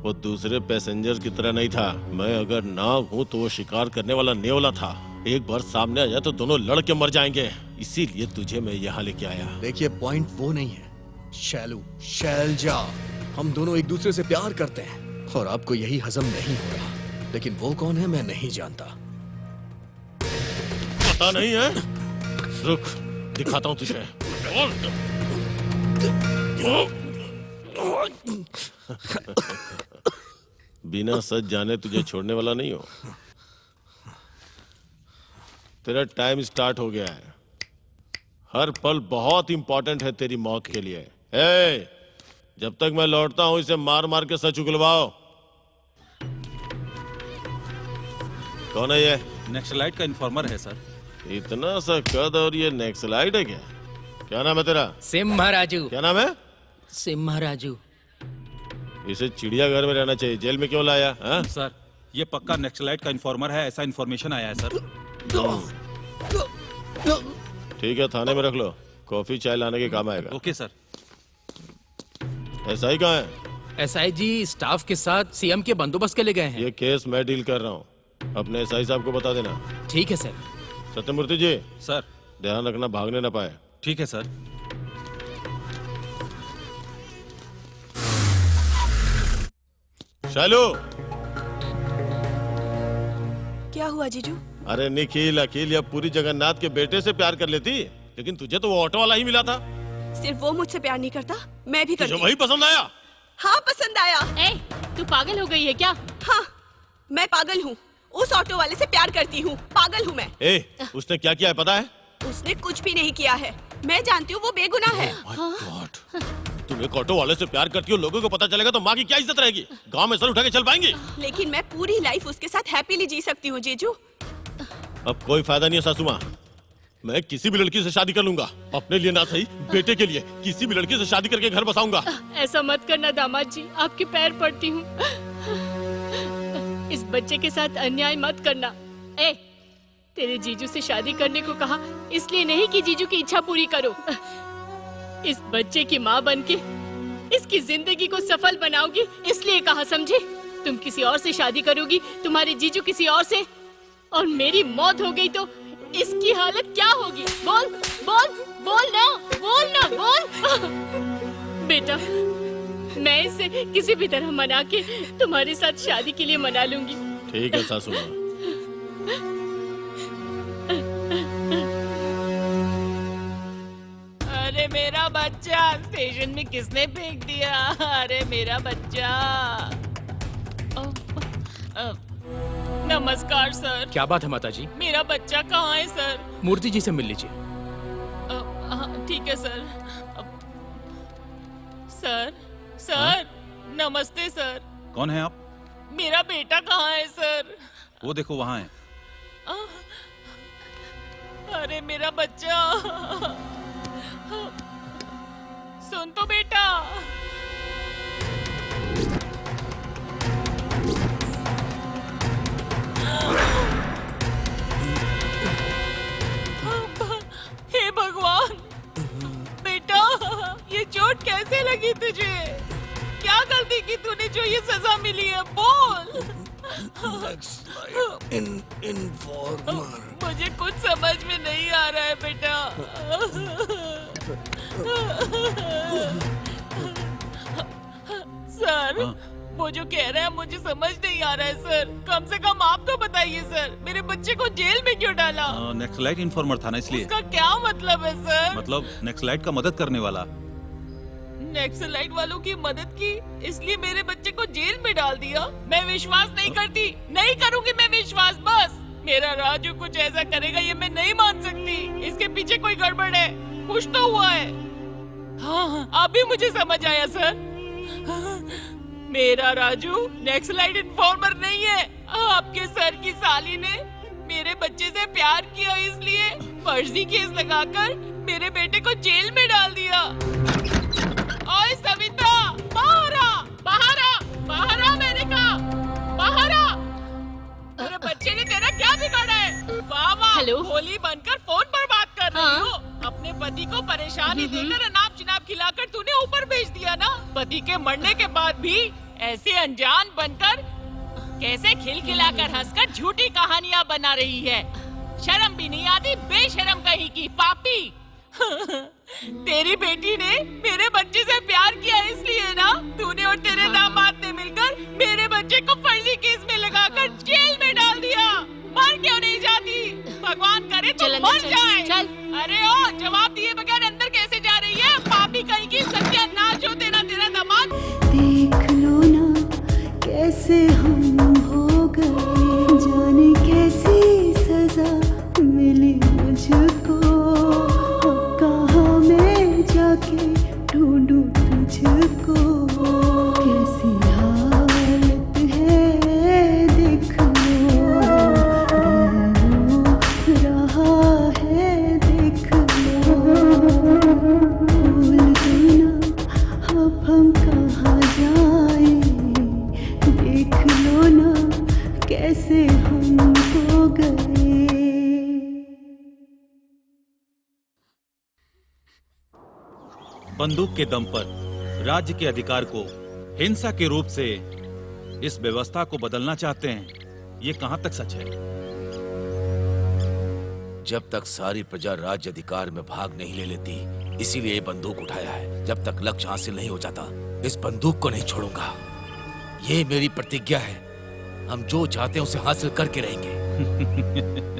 वो दूसरे पैसेंजर की तरह नहीं था। मैं अगर नाग हूँ तो वो शिकार करने वाला नेवला था। एक बार सामने आ जाए तो दोनों लड़ के मर जाएंगे। इसीलिए तुझे मैं यहाँ लेके आया। देखिए, पॉइंट वो नहीं है शैलू, शैलजा। हम दोनों एक दूसरे से प्यार करते हैं और आपको यही हजम नहीं हो रहा। लेकिन वो कौन है मैं नहीं जानता। पता नहीं है? रुक, दिखाता हूँ तुझे। बिना सच जाने तुझे छोड़ने वाला नहीं हो। तेरा टाइम स्टार्ट हो गया है। हर पल बहुत इंपॉर्टेंट है तेरी मौत के लिए। ए, जब तक मैं लौटता हूं इसे मार मार के सच उगलवाओ। कौन है ये? नक्सलाइट का इन्फॉर्मर है सर। इतना सा कद और ये नक्सलाइट है क्या? क्या नाम है तेरा? सिम्हा राजू। क्या नाम है? सिम्हा राजू। इसे चिड़ियाघर में रहना चाहिए, जेल में क्यों लाया? हाँ? सर, ये पक्का नक्सलाइट का इन्फॉर्मर है, ऐसा इन्फॉर्मेशन आया है सर। ठीक है, थाने में रख लो। कॉफी चाय लाने के काम आएगा। Okay sir. एसआई कहाँ है? एसआई जी स्टाफ के साथ सीएम के बंदोबस्त के लिए गए हैं। ये केस मैं डील कर रहा हूँ। अपने एसआई साहब को बता देना। ठीक है सर। सत्यमूर्ति जी। सर। ध्यान रखना भागने ना पाए। ठीक है सर। शैलू। क्या हुआ जीजू? अरे निखिल, अखिल या पूरी जगन्नाथ के बेटे से प्यार कर लेती, लेकिन तुझे तो वो ऑटो वाला ही मिला था। सिर्फ वो मुझसे प्यार नहीं करता, मैं भी करती। तुझे वही पसंद आया? हाँ, पसंद आया। ए, तू पागल हो गई है क्या? हाँ, मैं पागल हूँ। उस ऑटो वाले से प्यार करती हूँ। पागल हूँ मैं। ए, उसने क्या किया है पता है? उसने कुछ भी नहीं किया है। मैं जानती हूँ वो बेगुनाह है। तुम एक ऑटो वाले से प्यार करती हो, लोगों को पता चलेगा तो माँ की क्या इज्जत रहेगी? गांव में सर उठा के चल पाएंगी? लेकिन मैं पूरी लाइफ उसके साथ हैप्पीली जी सकती हूँ जीजू। अब कोई फायदा नहीं है सासू माँ। मैं किसी भी लड़की से शादी कर लूंगा। अपने लिए ना सही, बेटे के लिए किसी भी लड़की से शादी करके घर बसाऊंगा। ऐसा मत करना दामाद जी, आपके पैर पड़ती हूँ। इस बच्चे के साथ अन्याय मत करना। ए, तेरे जीजू से शादी करने को कहा इसलिए नहीं कि जीजू की इच्छा पूरी करो। इस बच्चे की माँ बनके इसकी जिंदगी को सफल बनाओगी इसलिए कहा, समझे? तुम किसी और से शादी करोगी, तुम्हारे जीजू किसी और से, और मेरी मौत हो गई तो इसकी हालत क्या होगी? बोल बोल बोल ना, बोल ना, बोल। बेटा, मैं इसे किसी भी तरह मना के तुम्हारे साथ शादी के लिए मना लूंगी। ठीक है सासू माँ। अरे मेरा बच्चा स्टेशन में किसने फेंक दिया? अरे मेरा बच्चा। नमस्कार सर। क्या बात है माताजी? मेरा बच्चा कहाँ है सर? मूर्ति जी से मिल लीजिए। ठीक है सर। सर, सर, नमस्ते सर। कौन है आप? मेरा बेटा कहाँ है सर? वो देखो वहाँ है। अरे मेरा बच्चा, सुन तो बेटा। हे भगवान, बेटा ये चोट कैसे लगी तुझे? क्या गलती की तूने जो ये सजा मिली है? बोल। मुझे कुछ समझ में नहीं आ रहा है बेटा। सर, वो जो कह रहा है मुझे समझ नहीं आ रहा है सर। कम से कम आप तो बताइए सर, मेरे बच्चे को जेल में क्यों डाला? नक्सलाइट इन्फॉर्मर था ना, इसलिए। उसका क्या मतलब है सर? मतलब नक्सलाइट का मदद करने वाला। नक्सलाइट वालों की मदद की, इसलिए मेरे बच्चे को जेल में डाल दिया? मैं विश्वास नहीं करती, नहीं करूंगी मैं विश्वास। बस मेरा राजू कुछ ऐसा करेगा ये मैं नहीं मान सकती। इसके पीछे कोई गड़बड़ है, कुछ तो हुआ है। हाँ, अभी मुझे समझ आया सर। मेरा राजू नक्सलाइट इन्फॉर्मर नहीं है। आपके सर की साली ने मेरे बच्चे से प्यार किया, इसलिए फर्जी केस लगाकर मेरे बेटे को जेल में डाल दिया। ओए सविता, बाहर आ, बाहर आ, बाहर आ, मैंने कहा बाहर आ। मेरे बच्चे ने तेरा क्या बिगाड़ा है? वाह वाह, होली बनकर फोन पर बात कर रही हो। अपने पति को परेशानी देकर अनाप शनाप खिलाकर तूने ऊपर भेज दिया ना। पति के मरने के बाद भी ऐसे अनजान बनकर कैसे खिलखिलाकर हंसकर झूठी कहानियां बना रही है। शर्म भी नहीं आती, बेशरम कहीं की पापी। तेरी बेटी ने मेरे बच्चे से प्यार किया, इसलिए ना तूने और तेरे दामाद ने मिलकर मेरे बच्चे को फर्जी केस में लगाकर जेल में डाल दिया। मर क्यों नहीं जाती? भगवान करे तो मर जाए। चल। अरे ओ, जवाब दिए बगैर अंदर कैसे जा रही है? पापी कहीं की, सत्यानाश हो तेरा दमाद। देख लो ना कैसे हम हो गए, जाने कैसी सजा मिली मुझको। कहाँ मैं जाके ढूंढूं तुझको, कैसी हालत है देख लो, दिल रो रहा है देख लो। बोल दो ना अब हम कहाँ जाएं, देख लो ना कैसे हम हो गए। बंदूक के दम पर राज्य के अधिकार को हिंसा के रूप से इस व्यवस्था को बदलना चाहते हैं। ये कहां तक सच है? जब तक सारी प्रजा राज्य अधिकार में भाग नहीं ले लेती, इसीलिए ये बंदूक उठाया है। जब तक लक्ष्य हासिल नहीं हो जाता, इस बंदूक को नहीं छोड़ूंगा। ये मेरी प्रतिज्ञा है। हम जो चाहते हैं उसे हासिल करके रहेंगे।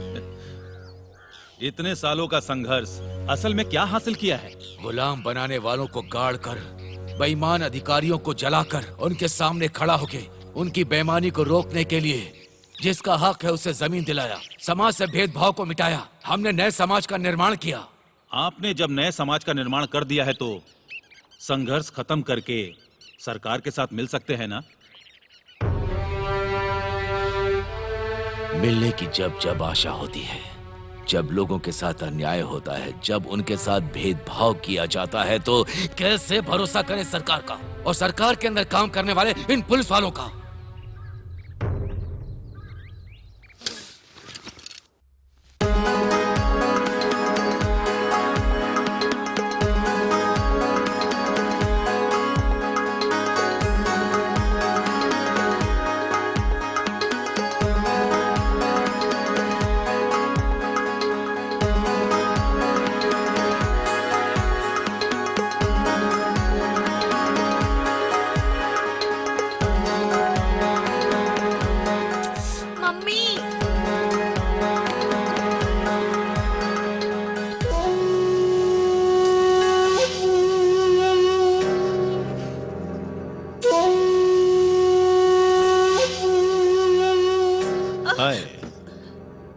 इतने सालों का संघर्ष असल में क्या हासिल किया है? गुलाम बनाने वालों को गाड़ कर, बेईमान अधिकारियों को जलाकर, उनके सामने खड़ा होके उनकी बेईमानी को रोकने के लिए जिसका हक है उसे जमीन दिलाया, समाज से भेदभाव को मिटाया। हमने नए समाज का निर्माण किया। आपने जब नए समाज का निर्माण कर दिया है तो संघर्ष खत्म करके सरकार के साथ मिल सकते हैं ना? मिलने की जब जब आशा होती है, जब लोगों के साथ अन्याय होता है, जब उनके साथ भेदभाव किया जाता है, तो कैसे भरोसा करें सरकार का और सरकार के अंदर काम करने वाले इन पुलिस वालों का?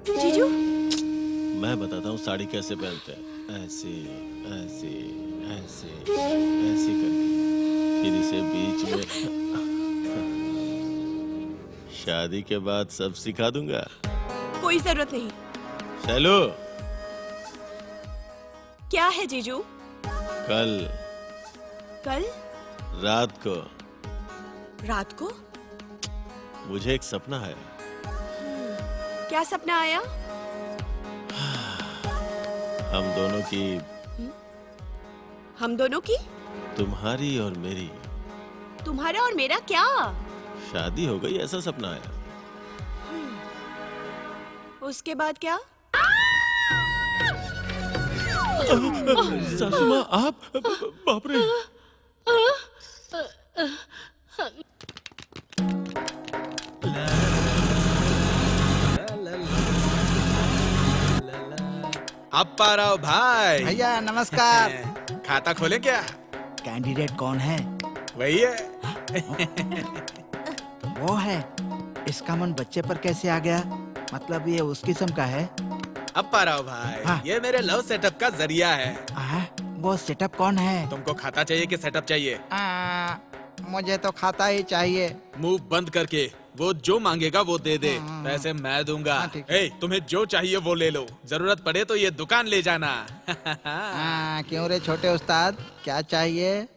जीजू, मैं बताता हूँ साड़ी कैसे पहनते हैं। ऐसे ऐसे ऐसे ऐसे करके, फिर इसे बीच में। शादी के बाद सब सिखा दूंगा। कोई जरूरत नहीं। चलो क्या है जीजू? कल कल रात को रात को मुझे एक सपना आया। क्या सपना आया? हम दोनों की, हम दोनों की? तुम्हारी और मेरी तुम्हारा और मेरा क्या? शादी हो गई, ऐसा सपना आया। उसके बाद क्या? सासू माँ, आप? बाप रे! अप्पा राव भाई। भैया नमस्कार। खाता खोले क्या? कैंडिडेट कौन है? वही है। वो है। इसका मन बच्चे पर कैसे आ गया? मतलब ये उस किस्म का है? अप्पा राव भाई, हाँ। ये मेरे लव सेटअप का जरिया है। वो सेटअप कौन है? तुमको खाता चाहिए कि सेटअप चाहिए? मुझे तो खाता ही चाहिए। मुंह बंद करके, वो जो मांगेगा वो दे दे, पैसे मैं दूंगा। तुम्हें जो चाहिए वो ले लो, जरूरत पड़े तो ये दुकान ले जाना। क्यों रे छोटे उस्ताद, क्या चाहिए?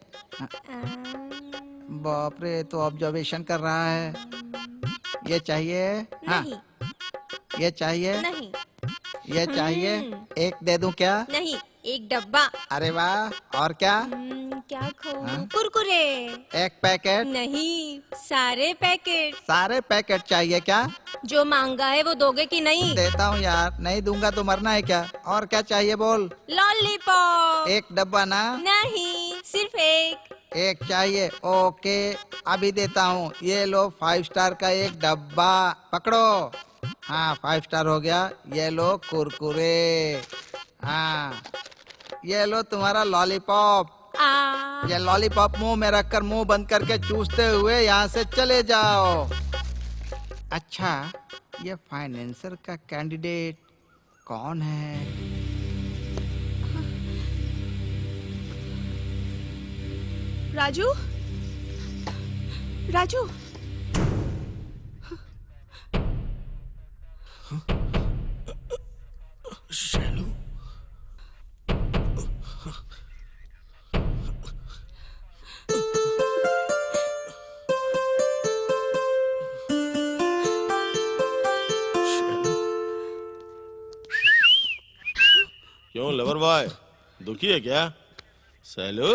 बाप रे, तो ऑब्जर्वेशन कर रहा है। ये चाहिए? हाँ। ये चाहिए? नहीं। ये चाहिए? एक दे दूं क्या? नहीं, एक डब्बा। अरे वाह, और क्या? क्या खाऊं? कुरकुरे। एक पैकेट? नहीं, सारे पैकेट। सारे पैकेट चाहिए क्या? जो मांगा है वो दोगे कि नहीं? देता हूँ यार, नहीं दूंगा तो मरना है क्या? और क्या चाहिए बोल? लॉलीपॉप। एक डब्बा ना? नहीं, सिर्फ एक। एक चाहिए? ओके, अभी देता हूँ। ये लो 5 स्टार का एक डब्बा, पकड़ो। हाँ, 5 स्टार हो गया। ये लो कुरकुरे। हाँ, ये लो तुम्हारा लॉलीपॉप। ये लॉलीपॉप मुंह में रखकर मुंह बंद करके चूसते हुए यहाँ से चले जाओ। अच्छा, ये फाइनेंसर का कैंडिडेट कौन है? राजू? राजू? शैलू? क्यों लवर बॉय, दुखी है क्या? सैलू,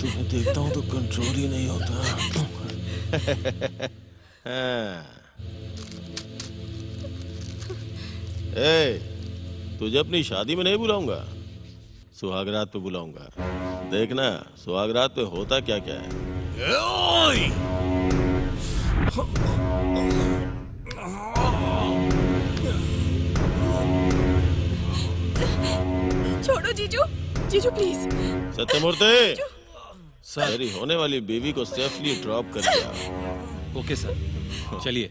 तुम्हें देखता हूँ तो कंट्रोल ही नहीं होता। तुझे अपनी शादी में नहीं बुलाऊंगा, सुहागरात पे बुलाऊंगा। देखना सुहागरात पे होता क्या क्या है। छोड़ो जीजू, जीजू प्लीज। सत्यमूर्ति, मेरी होने वाली बीवी को सेफली ड्रॉप कर दिया। ओके सर, चलिए।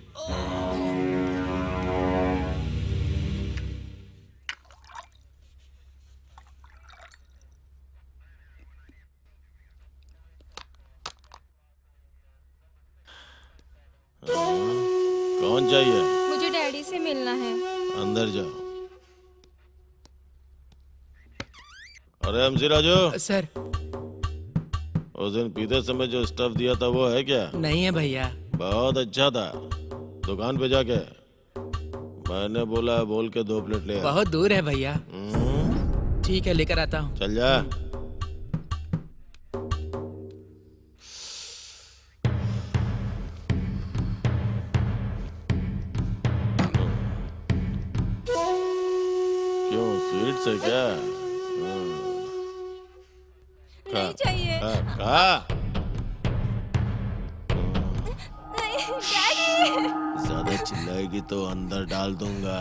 कौन चाहिए? मुझे डैडी से मिलना है। अंदर जाओ। अरे एमसी राजू। सर। उस दिन पीते समय जो स्टफ दिया था वो है क्या? नहीं है भैया। बहुत अच्छा था। दुकान पे जाके मैंने बोला बोल के 2 प्लेट ले आ। बहुत दूर है भैया। ठीक है, लेकर आता हूँ। चल जा। क्यों, स्वीट से क्या? नहीं चाहिए। नहीं, डैडी। ज्यादा चिल्लाएगी तो अंदर डाल दूंगा।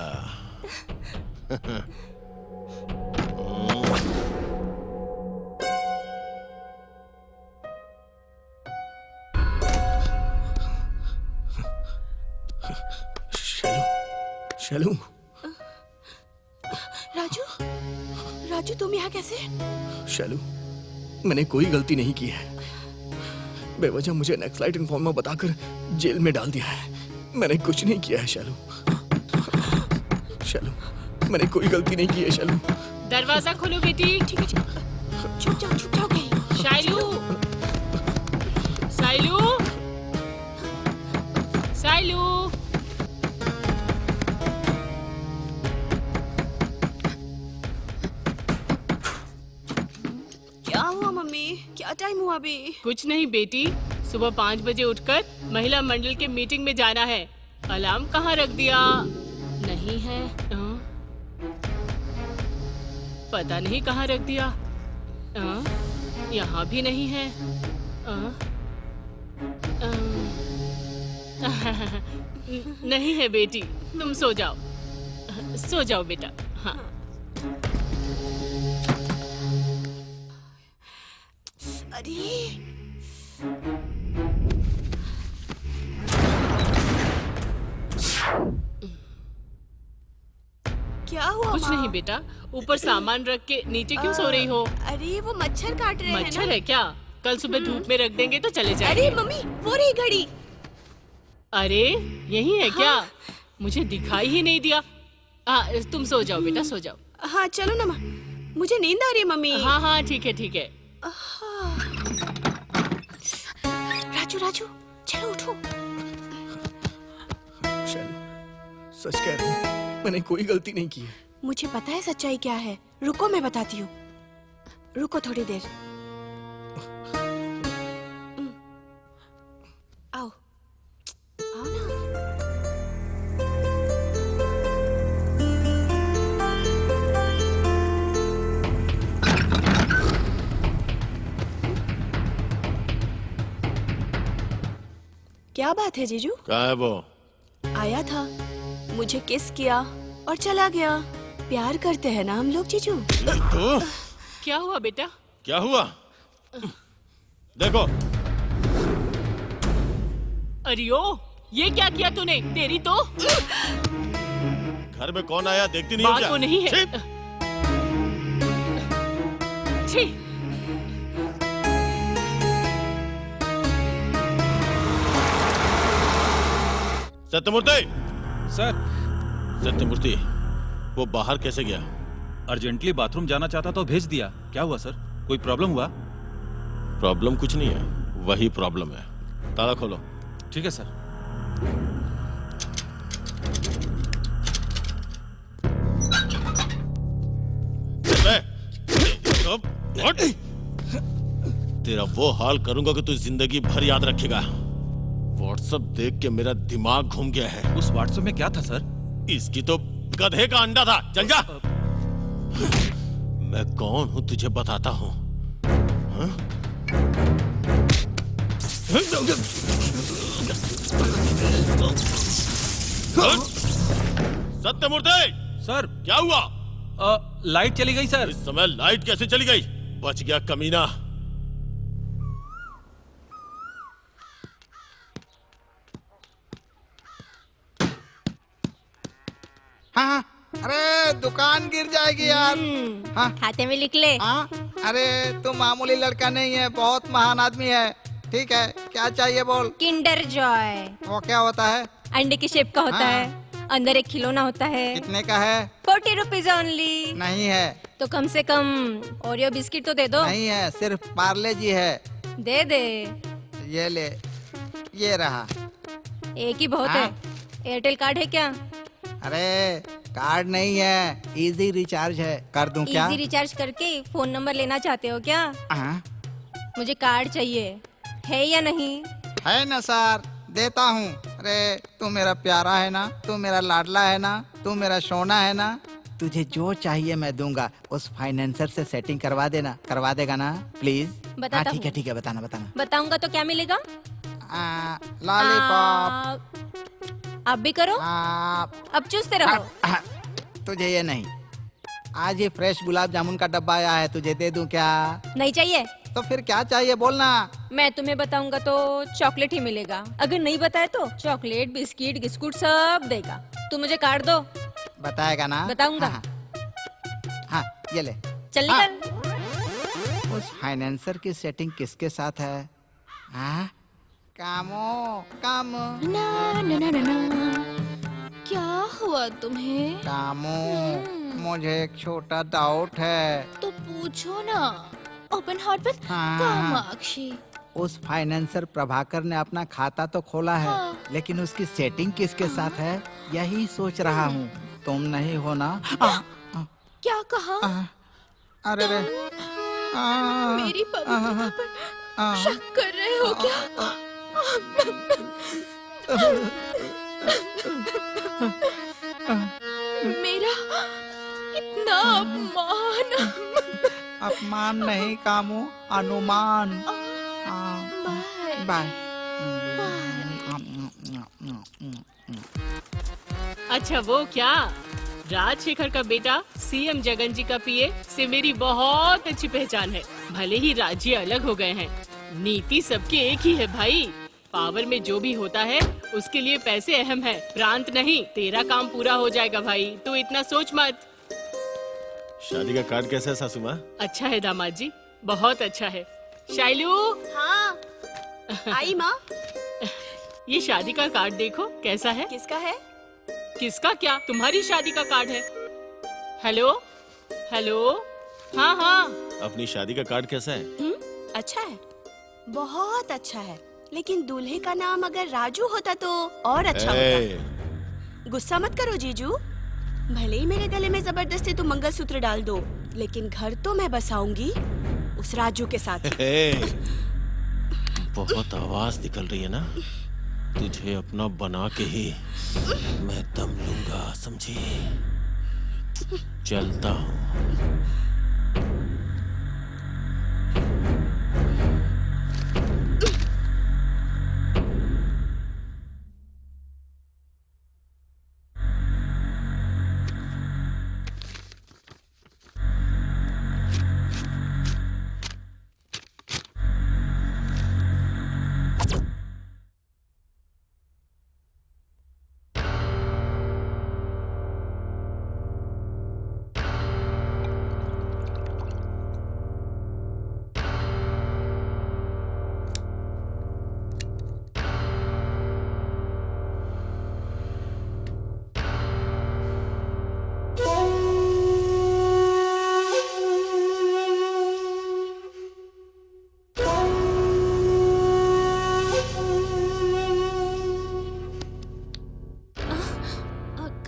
शैलू, राजू, राजू तुम यहाँ कैसे? शैलू, मैंने कोई गलती नहीं की है। बेवजह मुझे नक्सलाइट इन्फॉर्मर बताकर जेल में डाल दिया है। मैंने कुछ नहीं किया है शैलू। शैलू, मैंने कोई गलती नहीं की है शैलू। दरवाजा खोलो बेटी। ठीक है छुप जाओ कहीं। शाइलू, शाइलू, शाइलू। क्या हुआ मम्मी? क्या टाइम हुआ अभी? कुछ नहीं बेटी, सुबह 5 बजे उठकर महिला मंडल के मीटिंग में जाना है। अलार्म कहाँ रख दिया? नहीं है। पता नहीं कहाँ रख दिया। यहाँ भी नहीं है। नहीं है बेटी, तुम सो जाओ, सो जाओ बेटा। हाँ। अरे क्या हुआ? कुछ माँ? नहीं बेटा, ऊपर सामान रख के नीचे क्यों सो रही हो? अरे वो मच्छर काट रहे हैं ना। मच्छर है क्या? कल सुबह धूप में रख देंगे तो चले जाएंगे। अरे मम्मी वो रही घड़ी। अरे यही है क्या? मुझे दिखाई ही नहीं दिया। तुम सो जाओ बेटा, सो जाओ। हाँ चलो ना माँ, मुझे नींद आ रही है मम्मी। हाँ हाँ ठीक है ठीक है। राजू चलो उठो। शैलू सच कह रही हूँ, मैंने कोई गलती नहीं की है। मुझे पता है सच्चाई क्या है। रुको मैं बताती हूँ। रुको थोड़ी देर। आओ आओ ना। क्या बात है जीजू? क्या है वो? आया था, मुझे किस किया और चला गया। प्यार करते हैं ना हम लोग जीजू। तो क्या हुआ बेटा? क्या हुआ? देखो। अरियो, ये क्या किया तूने? तेरी तो घर में कौन आया देखती नहीं हो बात क्या? वो नहीं है। छी। सत्यमूर्ति। सर। सत्यमूर्ति, वो बाहर कैसे गया? अर्जेंटली बाथरूम जाना चाहता तो भेज दिया। क्या हुआ सर? कोई प्रॉब्लम हुआ? प्रॉब्लम कुछ नहीं है, वही प्रॉब्लम है। ताला खोलो। ठीक है सर। तेरा वो हाल करूंगा कि तू जिंदगी भर याद रखेगा। व्हाट्सएप देख के मेरा दिमाग घूम गया है। उस व्हाट्सएप में क्या था सर? इसकी तो गधे का अंडा था। चल जा। मैं कौन हूं तुझे बताता हूं। सत्यमूर्ति। सर क्या हुआ? लाइट चली गई सर। इस समय लाइट कैसे चली गई? बच गया कमीना। हाँ अरे दुकान गिर जाएगी यार। हाँ खाते में लिख ले। हाँ अरे तू मामूली लड़का नहीं है, बहुत महान आदमी है। ठीक है, क्या चाहिए बोल। Kinder Joy. वो क्या होता है? अंडे की शेप का होता है, अंदर एक खिलौना होता है। कितने का है? 40 रुपीज ओनली। नहीं है। तो कम से कम ओरियो बिस्किट तो दे दो। नहीं है, सिर्फ पार्ले जी है। दे दे। ये ले, ये रहा। एक ही बहुत है। एयरटेल कार्ड है क्या? अरे कार्ड नहीं है, इजी रिचार्ज है। कर दूं क्या? इजी रिचार्ज करके फोन नंबर लेना चाहते हो क्या? मुझे कार्ड चाहिए, है या नहीं? है ना सर, देता हूँ। अरे तू मेरा प्यारा है ना, तू मेरा लाडला है ना, तू मेरा सोना है ना। तुझे जो चाहिए मैं दूंगा। उस फाइनेंसर से सेटिंग करवा देना। करवा देगा ना प्लीज? बताता ठीक है ठीक है, बताना बताना। बताऊंगा तो क्या मिलेगा? लॉलीपॉप। आप भी करो। अब चूसते रहो। तुझे ये नहीं, आज ये फ्रेश गुलाब जामुन का डब्बा आया है, तुझे दे दूं क्या? नहीं चाहिए। तो फिर क्या चाहिए बोलना। मैं तुम्हें बताऊंगा तो चॉकलेट ही मिलेगा, अगर नहीं बताया तो चॉकलेट बिस्किट बिस्कुट सब देगा। तू मुझे कार्ड दो। बताएगा ना? बताऊंगा। हाँ ये ले। चल निकल। उस फाइनेंसर की सेटिंग किसके साथ है? हाँ कामो काम। ना ना ना ना ना। क्या हुआ तुम्हें? कामू, मुझे एक छोटा डाउट है। तो पूछो ना। ओपन हार्ट विद हाँ। कामाक्षी। उस फाइनेंसर प्रभाकर ने अपना खाता तो खोला है, लेकिन उसकी सेटिंग किसके साथ है यही सोच रहा हूँ। तुम नहीं हो ना? क्या कहा? अरे रे, मेरी पवित्रता पर शक कर रहे हो क्या? मेरा इतना अपमान। अपमान नहीं कामू, अनुमान। बाय। अच्छा वो क्या, राजशेखर का बेटा सीएम जगन जी का पीए से मेरी बहुत अच्छी पहचान है। भले ही राज्य अलग हो गए हैं, नीति सबके एक ही है भाई। पावर में जो भी होता है उसके लिए पैसे अहम है, प्रांत नहीं। तेरा काम पूरा हो जाएगा भाई, तू इतना सोच मत। शादी का कार्ड कैसा है सासू माँ? अच्छा है दामाद जी, बहुत अच्छा है। शाइलू। हाँ आई माँ। ये शादी का कार्ड देखो कैसा है। किसका है? किसका क्या, तुम्हारी शादी का कार्ड है। Hello hello. हाँ हाँ। अपनी शादी का कार्ड कैसा है? अच्छा है, बहुत अच्छा है। लेकिन दूल्हे का नाम अगर राजू होता तो और अच्छा होता। गुस्सा मत करो जीजू, भले ही मेरे गले में जबरदस्ती तुम मंगलसूत्र डाल दो, लेकिन घर तो मैं बसाऊंगी उस राजू के साथ। बहुत आवाज निकल रही है ना, तुझे अपना बना के ही मैं दम लूंगा, समझी? चलता हूँ।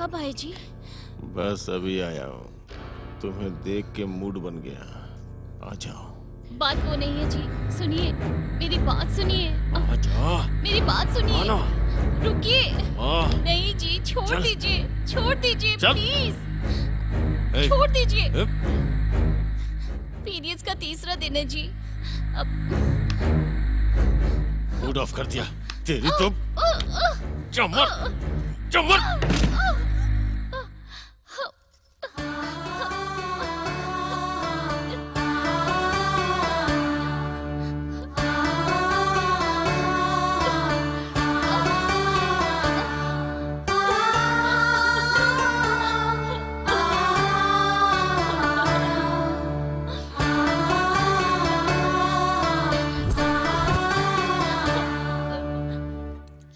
कब आए जी? बस अभी आया हूँ, तुम्हें देख के मूड बन गया। आ जाओ। बात वो नहीं है जी, सुनिए मेरी बात सुनिए। आ जा। मेरी बात सुनिए, रुकिए। नहीं जी, छोड़ चल। दीजिए, छोड़ दीजिए चल। प्लीज, छोड़ दीजिए। पीरियड्स का तीसरा दिन है जी। अब मूड ऑफ कर दिया तेरी तो। चमर चमर।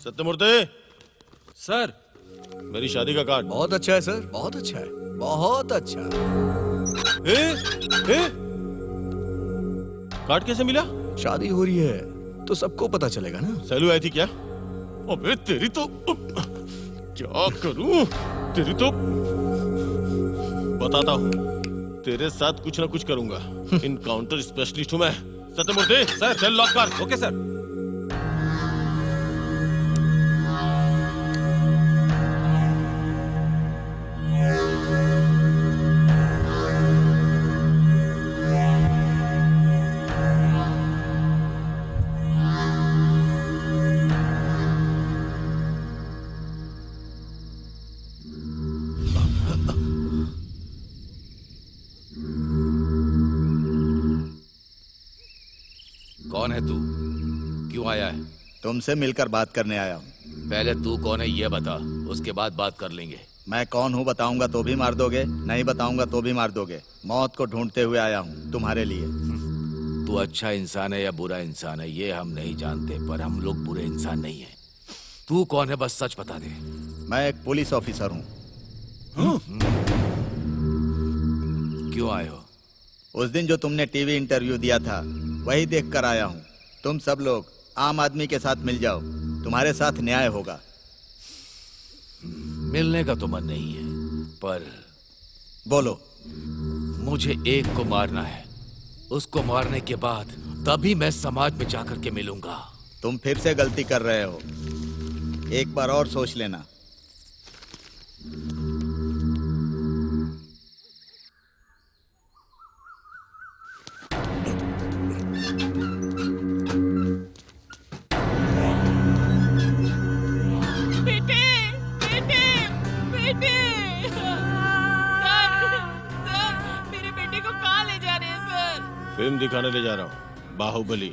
सत्यमूर्ति सर, मेरी शादी का कार्ड। बहुत अच्छा है सर, बहुत अच्छा है, बहुत अच्छा। कार्ड कैसे मिला? शादी हो रही है तो सबको पता चलेगा ना। सैलू आई थी क्या? अबे तेरी तो क्या करूं, तेरी तो बताता हूँ। तेरे साथ कुछ ना कुछ करूंगा। इनकाउंटर स्पेशलिस्ट हूँ मैं। सत्यमूर्ति सर, सेल लॉक कर। Okay sir. कौन है तू? क्यों आया है? तुमसे मिलकर बात करने आया हूँ। पहले तू कौन है ये बता, उसके बाद बात कर लेंगे। मैं कौन हूँ बताऊंगा तो भी मार दोगे, नहीं बताऊंगा तो भी मार दोगे। मौत को ढूंढते हुए आया हूँ तुम्हारे लिए। तू अच्छा इंसान है या बुरा इंसान है ये हम नहीं जानते, पर हम लोग बुरे इंसान नहीं है। तू कौन है बस सच बता दे। मैं एक पुलिस ऑफिसर हूँ। क्यों आए हो? उस दिन जो तुमने टीवी इंटरव्यू दिया था वही देख कर आया हूँ। तुम सब लोग आम आदमी के साथ मिल जाओ, तुम्हारे साथ न्याय होगा। मिलने का तो मन नहीं है, पर बोलो। मुझे एक को मारना है। उसको मारने के बाद तभी मैं समाज में जाकर के मिलूंगा। तुम फिर से गलती कर रहे हो, एक बार और सोच लेना। फिल्म दिखाने ले जा रहा हूँ, बाहुबली।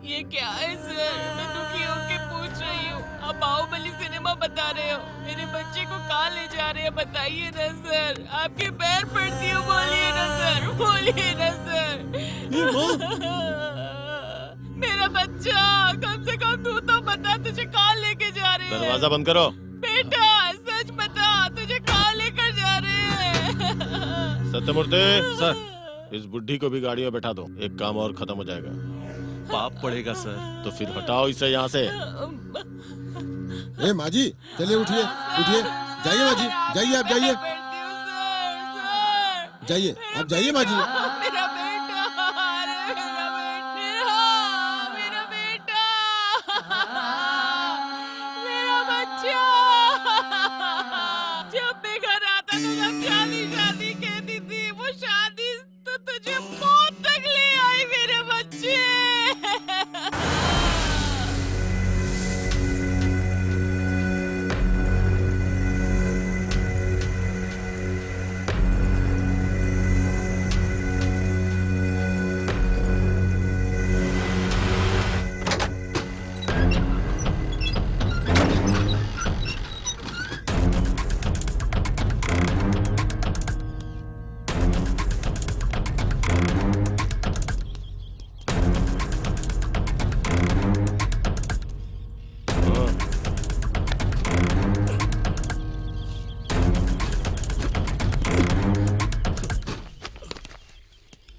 ये क्या है सर? मैं दुखी होके पूछ रही हूँ। आप बाहुबली सिनेमा बता रहे हो, मेरे बच्चे को कहाँ ले जा रहे हैं? बताइए ना सर, आपके पैर पड़ती हूँ, बोलिए ना सर, बोलिए ना सर। मेरा बच्चा, कम से कम तू तो बता, तुझे कहाँ लेके जा रहे हैं? दरवाजा बंद करो। बेटा सच बता, तुझे कहाँ लेकर जा रहे हैं? सत्यमूर्ति सर, इस बुढ़ी को भी गाड़ी में बैठा दो, एक काम और खत्म हो जाएगा। पाप पड़ेगा सर। तो फिर हटाओ इसे यहाँ से। ए माँ जी, चलिए उठिए उठिए, जाइए माँ जी, जाइए आप जाइए, जाइए आप जाइए माँ जी। मेरा बेटा, मेरा बेटा, मेरा बच्चा। जब मैं घर आता तो जब शादी शादी कहती थी, वो शादी तो तुझे मौत तक ले आई मेरे बच्चे।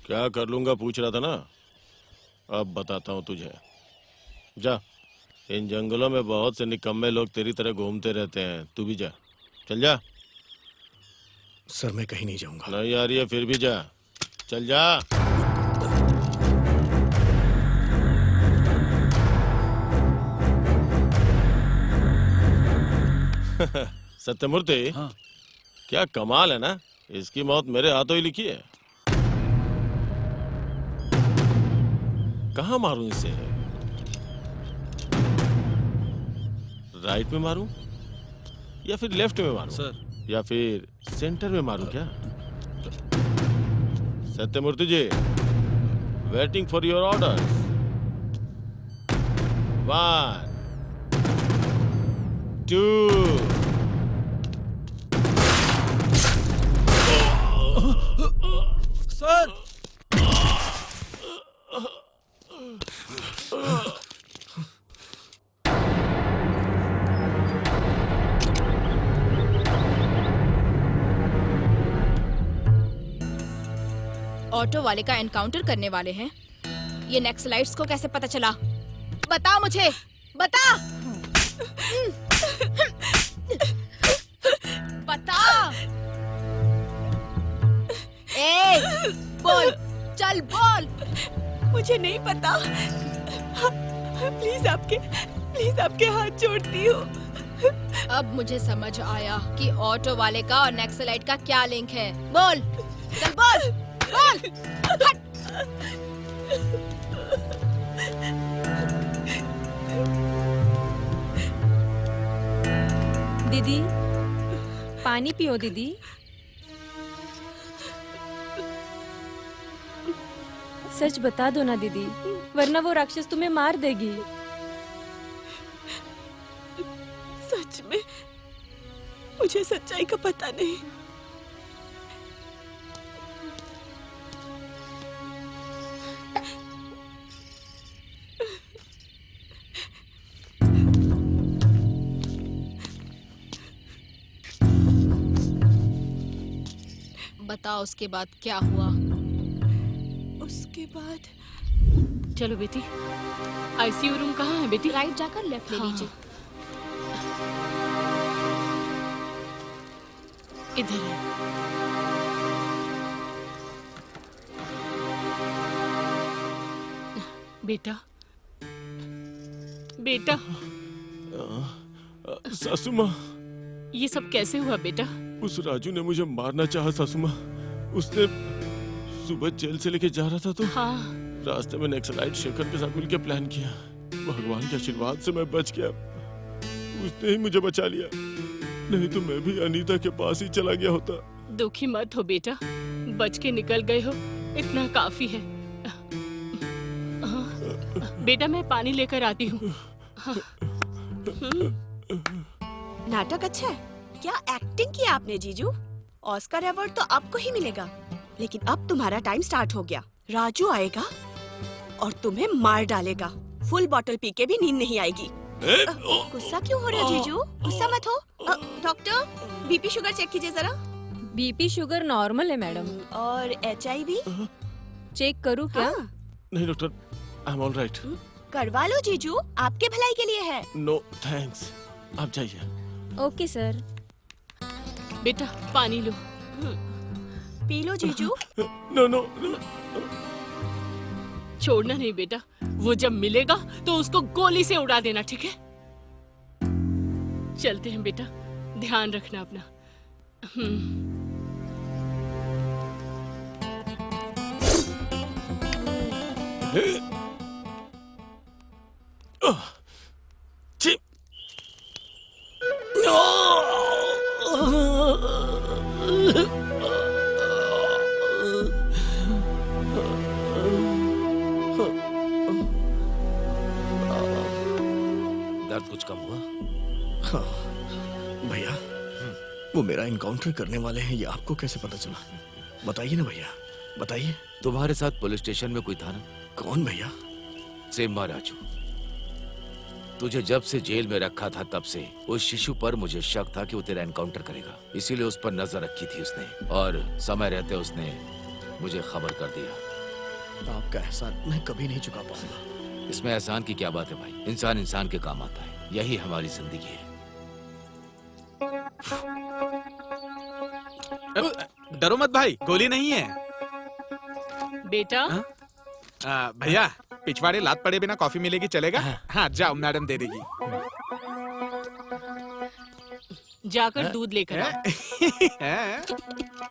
क्या कर लूंगा पूछ रहा था ना, अब बताता हूँ तुझे। जा, इन जंगलों में बहुत से निकम्मे लोग तेरी तरह घूमते रहते हैं, तू भी जा, चल जा। सर मैं कहीं नहीं जाऊंगा। नहीं आ रही है फिर भी जा, चल जा। सत्यमूर्ति, हाँ। क्या कमाल है ना, इसकी मौत मेरे हाथों ही लिखी है। कहाँ मारूं इसे? राइट में मारूं या फिर लेफ्ट में मारूं? सर। या फिर सेंटर में मारूं क्या? Satyamurthy ji, waiting for your order. 1 2 sir. Auto वाले का एनकाउंटर करने वाले हैं। ये नक्सलाइट्स को कैसे पता चला? बता मुझे, बता। बता। ए, बोल, चल बोल। मुझे नहीं पता। प्लीज आपके हाथ जोड़ती हूँ। अब मुझे समझ आया कि ऑटो वाले का और नक्सलाइट का क्या लिंक है। बोल, चल बोल, बोल। हट। दीदी, पानी पियो दीदी। सच बता दो ना दीदी, वरना वो राक्षस तुम्हें मार देगी। सच में मुझे सच्चाई का पता नहीं। बता उसके बाद क्या हुआ? उसके बाद चलो बेटी, आईसीयू रूम कहाँ है बेटी? राइट जाकर लेफ्ट ले लीजिए। इधर है। बेटा, बेटा, सासू माँ, ये सब कैसे हुआ बेटा? उस राजू ने मुझे मारना चाहा सासू माँ। उसने सुबह जेल से लेके जा रहा था तो हाँ। रास्ते में नक्सलाइट शेखर के साथ मिलकर प्लान किया। भगवान के आशीर्वाद से मैं बच गया। उसने ही मुझे बचा लिया, नहीं तो मैं भी अनीता के पास ही चला गया होता। दुखी मत हो बेटा, बच के निकल गए हो, इतना काफी है। बेटा मैं पानी लेकर आती हूँ। नाटक अच्छा है। क्या एक्टिंग की आपने जीजू? ऑस्कर अवार्ड तो आपको ही मिलेगा। लेकिन अब तुम्हारा टाइम स्टार्ट हो गया। राजू आएगा और तुम्हें मार डालेगा। फुल बोतल पी के भी नींद नहीं आएगी। गुस्सा क्यों हो रहे हो जीजू? गुस्सा मत हो। डॉक्टर, बीपी शुगर चेक कीजिए जरा। बीपी शुगर नॉर्मल है मैडम। और HIV चेक करूँ क्या? नहीं doctor, I am all right. करवा लो जीजू, आपके भलाई के लिए है। नो थैंक्स, आप जाइए। Okay sir. बेटा पानी लो। पी लो जीजू। No no no. छोड़ना नहीं बेटा, वो जब मिलेगा तो उसको गोली से उड़ा देना, ठीक है? चलते हैं बेटा, ध्यान रखना अपना। दर्द कुछ कम हुआ? हाँ, भैया वो मेरा इनकाउंटर करने वाले हैं, ये आपको कैसे पता चला? बताइए ना भैया, बताइए। तुम्हारे साथ पुलिस स्टेशन में कोई था ना? कौन भैया? सेम्मा राजू। तुझे जब से जेल में रखा था तब से उस शिशु पर मुझे शक था कि वो तेरा एनकाउंटर करेगा, इसीलिए उस पर नजर रखी थी उसने, और समय रहते उसने मुझे खबर कर दिया। आपका एहसान मैं कभी नहीं चुका पाऊंगा। इसमें एहसान की क्या बात है भाई, इंसान इंसान के काम आता है, यही हमारी जिंदगी है। डरो मत भाई, गोली नहीं है। बेटा भैया, पिछवाड़े लात पड़े बिना कॉफी मिलेगी, चलेगा? हाँ जाओ, मैडम दे देगी। जाकर दूध लेकर आओ।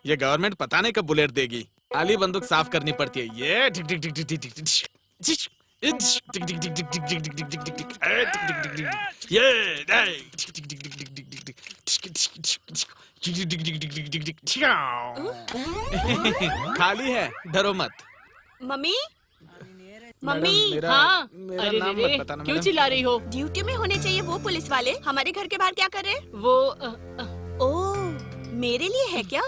ये गवर्नमेंट पता नहीं कब बुलेट देगी। आली बंदूक साफ करनी पड़ती है। ये टिक टिक टिक टिक टिक टिक टिक टिक टिक टिक टिक टिक टिक टिक टिक टिक टिक टिक टिक ये टिक टिक टिक टिक टिक टिक टिक टिक टिक टिक। खाली है, डरो मत। Mummy, mummy. हाँ, मेरा अरे नाम रे, मत बताना क्यों मैडम। चिल्ला रही हो? ड्यूटी में होने चाहिए वो पुलिस वाले, हमारे घर के बाहर क्या कर रहे? वो ओह, मेरे लिए है क्या?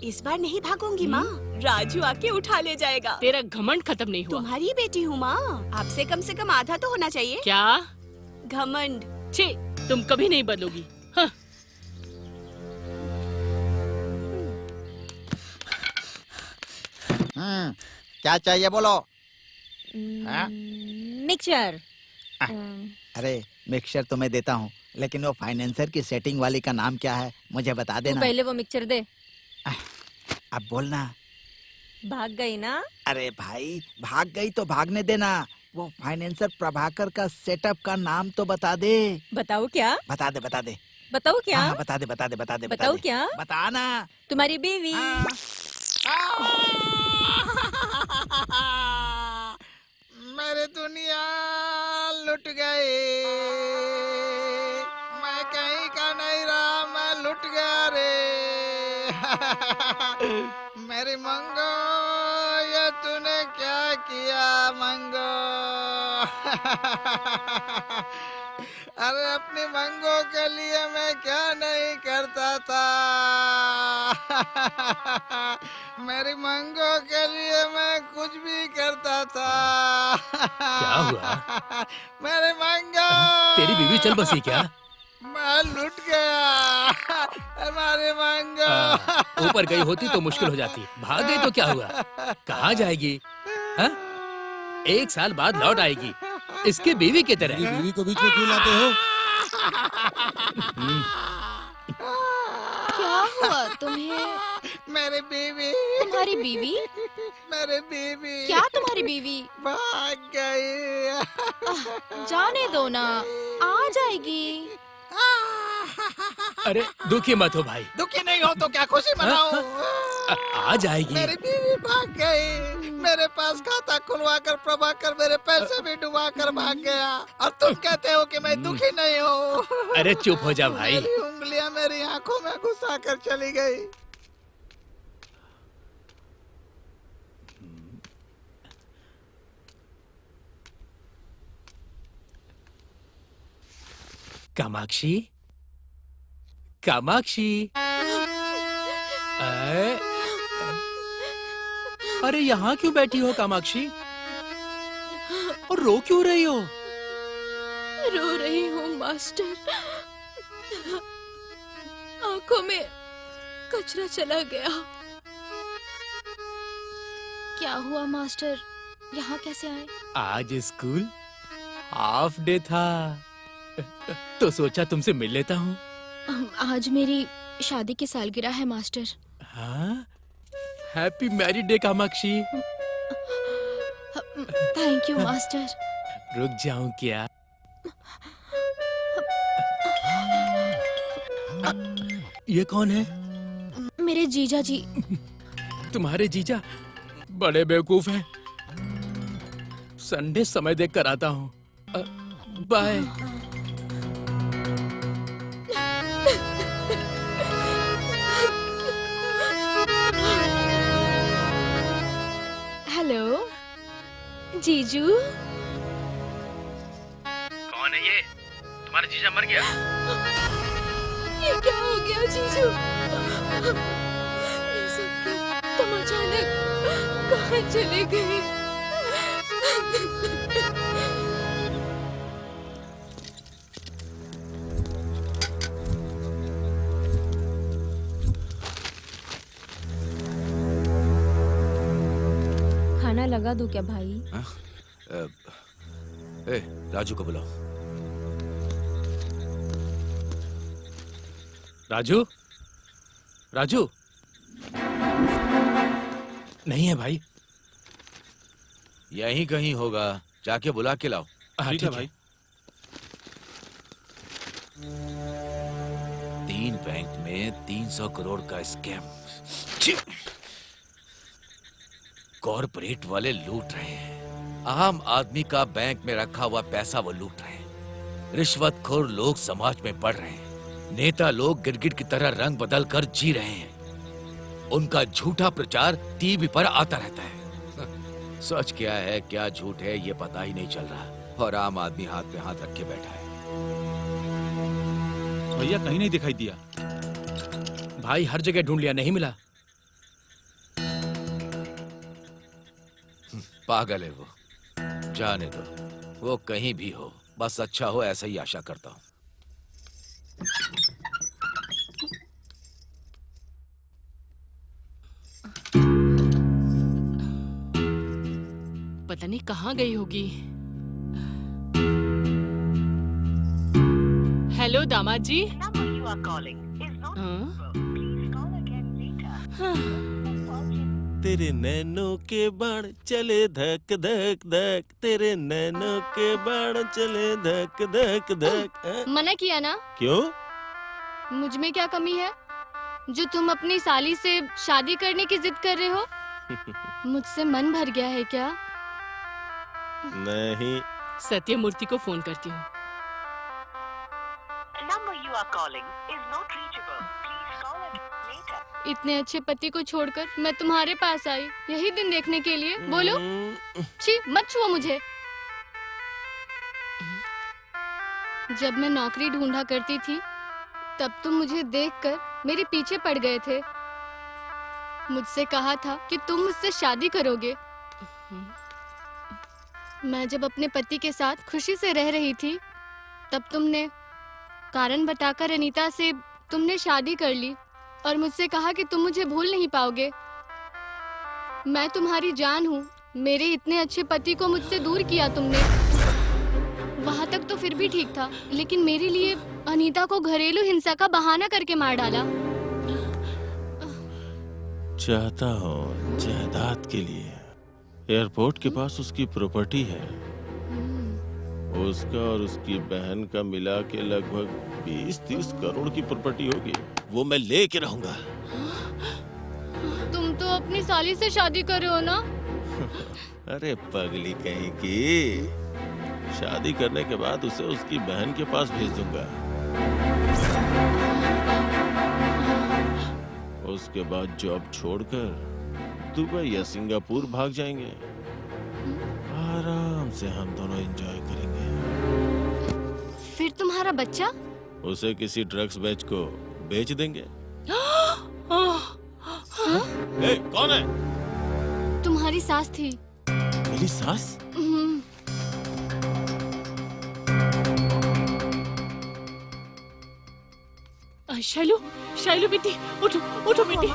इस बार नहीं भागूंगी माँ, राजू आके उठा ले जाएगा। तेरा घमंड खत्म नहीं हुआ। तुम्हारी बेटी हूँ माँ, आपसे कम से कम आधा तो होना चाहिए। क्या घमंड? छे, तुम कभी नहीं बदलोगी। हाँ। क्या चाहिए बोलो? मिक्सचर। अरे मिक्सचर तो मैं देता हूँ, लेकिन वो फाइनेंसर की सेटिंग वाली का नाम क्या है मुझे बता देना। पहले वो मिक्सचर दे। अब बोलना। भाग गई ना? अरे भाई, भाग गई तो भागने देना, वो फाइनेंसर प्रभाकर का सेटअप का नाम तो बता दे। बताओ क्या? बता दे बता दे। बताओ क्या? हाँ, बता दे बता दे बता दे। बताओ क्या? बताना। तुम्हारी बीवी। मेरी दुनिया लुट गई, मैं कहीं का नहीं रहा, मैं लुट गया रे। मेरी मंगो, ये तूने क्या किया मंगो? अरे अपनी मंगो के लिए मैं क्या नहीं करता था। मेरी मंगो के लिए मैं कुछ भी करता था। क्या हुआ? मेरी मंगो। तेरी बीवी चल बसी क्या? मैं लुट गया हमारे मंगो। ऊपर गई होती तो मुश्किल हो जाती, भाग गई तो क्या हुआ? कहाँ जाएगी? हाँ? 1 साल बाद लौट आएगी, इसकी बीवी की तरह। बीवी को बीच में क्यों लाते हो? क्या हुआ तुम्हें? मेरी बीवी। तुम्हारी बीवी? मेरी बीवी। क्या तुम्हारी बीवी? भाग गई। जाने दो ना, आ जाएगी। अरे दुखी मत हो भाई। दुखी नहीं हो तो क्या खुशी मनाओ? आ जाएगी। मेरी बीवी भाग गई। मेरे पास खाता खुलवा कर प्रभाकर मेरे पैसे भी डुबा कर भाग गया, और तुम कहते हो कि मैं दुखी नहीं हूँ। अरे चुप हो जा भाई। मेरी उंगलियां मेरी आंखों में घुसा कर चली गई। कामाक्षी, कामाक्षी। अरे यहाँ क्यों बैठी हो कामाक्षी? और रो क्यों रही हो? रो रही हूँ मास्टर, आंखों में कचरा चला गया। क्या हुआ मास्टर, यहाँ कैसे आए? आज स्कूल हाफ डे था तो सोचा तुमसे मिल लेता हूँ। आज मेरी शादी की सालगिरह है मास्टर। हाँ? Happy married day Kamakshi. Thank you master. रुक जाऊं क्या? ये कौन है? मेरे जीजा जी। तुम्हारे जीजा बड़े बेवकूफ हैं। संडे समय देख कर आता हूँ। बाय। हेलो जीजू। कौन है ये? तुम्हारा जीजा मर गया? ये क्या हो गया जीजू? ये सब क्या? तुम अचानक कहाँ चले गए? खाना लगा दूं क्या भाई? ए, राजू को बुलाओ। राजू? राजू? नहीं है भाई। यहीं कहीं होगा, जाके बुला के लाओ। ठीक है भाई। 3 बैंक में 300 करोड़ का स्कैम। कॉर्पोरेट वाले लूट रहे हैं, आम आदमी का बैंक में रखा हुआ पैसा वो लूट रहे हैं। रिश्वतखोर लोग समाज में बढ़ रहे हैं, नेता लोग गिरगिट की तरह रंग बदल कर जी रहे हैं। उनका झूठा प्रचार टीवी पर आता रहता है। सच क्या है क्या झूठ है ये पता ही नहीं चल रहा, और आम आदमी हाथ पे हाथ रख के बैठा है। भैया कहीं नहीं दिखाई दिया। भाई हर जगह ढूंढ लिया, नहीं मिला। पागल है वो, जाने दो, वो कहीं भी हो, बस अच्छा हो ऐसा ही आशा करता हूँ। पता नहीं कहाँ गई होगी। हेलो दामाद जी। तेरे नैनों के बाण चले धक धक धक, तेरे नैनों के बाण चले धक धक धक। मना किया ना? क्यों? मुझ में क्या कमी है जो तुम अपनी साली से शादी करने की जिद कर रहे हो? मुझसे मन भर गया है क्या? नहीं। सत्यमूर्ति को फोन करती हूँ। इतने अच्छे पति को छोड़कर मैं तुम्हारे पास आई यही दिन देखने के लिए। बोलो। छी, मत छुओ मुझे। जब मैं नौकरी ढूंढा करती थी तब तुम मुझे देखकर मेरे पीछे पड़ गए थे। मुझसे कहा था कि तुम मुझसे शादी करोगे। मैं जब अपने पति के साथ खुशी से रह रही थी तब तुमने कारण बताकर अनीता से तुमने शादी कर ली और मुझसे कहा कि तुम मुझे भूल नहीं पाओगे। मैं तुम्हारी जान हूँ। मेरे इतने अच्छे पति को मुझसे दूर किया तुमने। वहाँ तक तो फिर भी ठीक था, लेकिन मेरे लिए अनीता को घरेलू हिंसा का बहाना करके मार डाला। चाहता हूँ जायदाद के लिए। एयरपोर्ट के पास उसकी प्रॉपर्टी है, उसका और उसकी बहन का मिला के लगभग 20-30 करोड़ की प्रॉपर्टी होगी। वो मैं लेके रहूंगा। तुम तो अपनी साली से शादी कर रहे हो ना? अरे पगली कहीं की, शादी करने के बाद उसे उसकी बहन के पास भेज दूंगा। उसके बाद जॉब छोड़कर दुबई या सिंगापुर भाग जाएंगे। आराम से हम दोनों एंजॉय करेंगे। फिर तुम्हारा बच्चा? उसे किसी ड्रग्स बैच को बेच देंगे। ए, कौन है? तुम्हारी सास थी। मेरी सास? शैलू, शैलू बेटी, उठो उठो बेटी।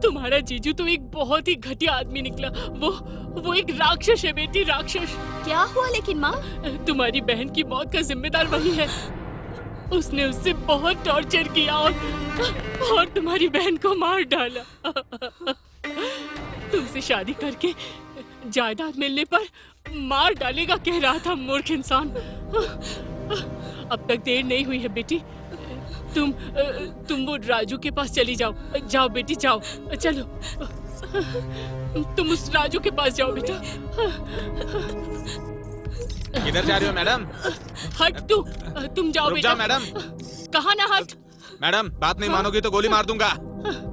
तुम्हारा जीजू तो एक बहुत ही घटिया आदमी निकला। वो एक राक्षस है बेटी, राक्षस। क्या हुआ लेकिन माँ? तुम्हारी बहन की मौत का जिम्मेदार वही है। उसने उससे बहुत टॉर्चर किया और तुम्हारी बहन को मार डाला। तुमसे शादी करके जायदाद मिलने पर मार डालेगा कह रहा था, मूर्ख इंसान। अब तक देर नहीं हुई है बेटी। तुम वो राजू के पास चली जाओ। जाओ बेटी, जाओ, चलो। तुम उस राजू के पास जाओ बेटा। किधर जा रही हो मैडम? हट तू, तुम जाओ बेटा। जाओ मैडम। कहा ना हट। मैडम बात नहीं मानोगी तो गोली मार दूंगा।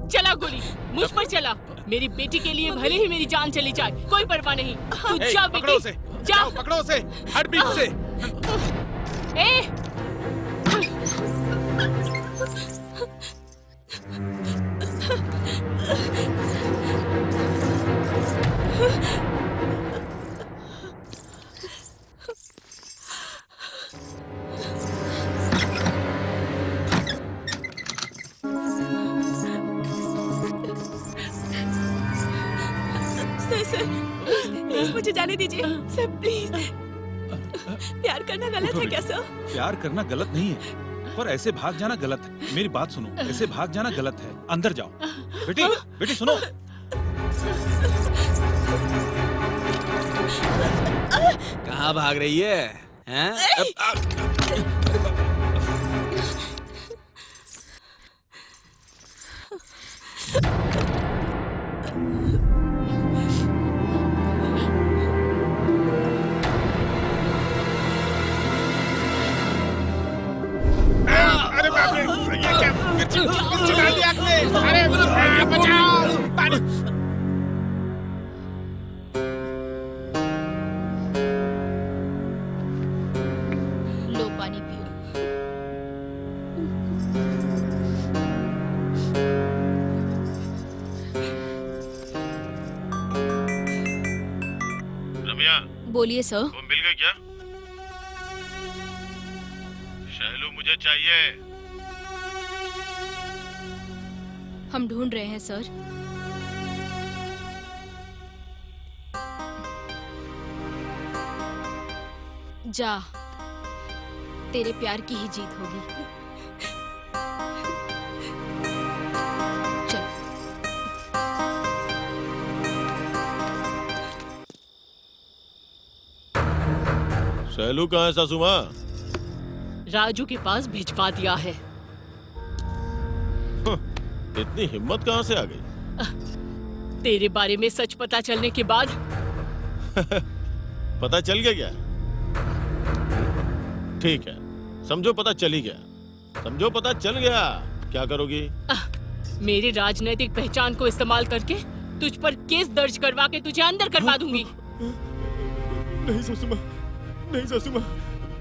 चला गोली, मुझ पर चला। मेरी बेटी के लिए भले ही मेरी जान चली जाए, कोई परवाह नहीं। तू जा बेटी, पकड़ो उसे, जा। पकड़ो उसे, हट बीच से। सर प्लीज मुझे जाने दीजिए सर, प्लीज। प्यार करना गलत है क्या सर? प्यार करना गलत नहीं है, पर ऐसे भाग जाना गलत है। मेरी बात सुनो, ऐसे भाग जाना गलत है। अंदर जाओ। बेटी, बेटी सुनो। कहाँ भाग रही है? हैं? अरे बाप रे, ये क्या मिर्ची डाल दिया आपने? अरे बचाओ, पानी। लो पानी पियो। रम्या, बोलिए सर। वो मिल गई क्या? शैलू मुझे चाहिए। हम ढूंढ रहे हैं सर। जा, तेरे प्यार की ही जीत होगी। चल। शैलू कहाँ है सासू माँ? राजू के पास भिजवा दिया है। इतनी हिम्मत कहाँ से आ गई? तेरे बारे में सच पता चलने के बाद। पता चल गया क्या? ठीक है, समझो पता चल ही गया। समझो पता चल गया, क्या करोगी? मेरे राजनीतिक पहचान को इस्तेमाल करके तुझ पर केस दर्ज करवा के तुझे अंदर करवा दूंगी। नहीं सासू माँ, नहीं सासू माँ,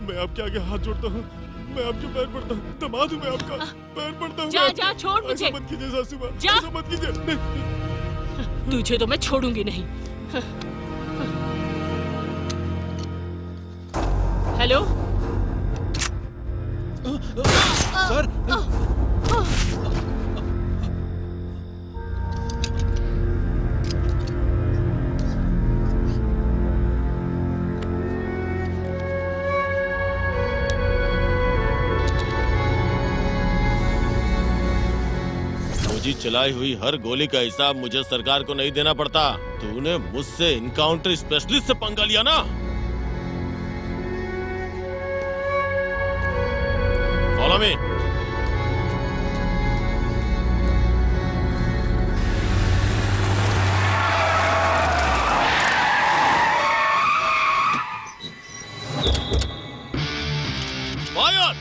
मैं आपके आगे हाथ जोड़ता हूँ। मैं आपके पैर पड़ता हूँ, दबा दूं मैं आपका पैर पड़ता हूँ। जा जा, छोड़ मुझे। मत कीजिए सासू माँ, जा, मत कीजिए। तुझे तो मैं छोड़ूंगी नहीं। हेलो सर मुझे चलाई हुई हर गोली का हिसाब मुझे सरकार को नहीं देना पड़ता। तूने मुझसे इनकाउंटर स्पेशलिस्ट से पंगा लिया ना। Follow me. फायर!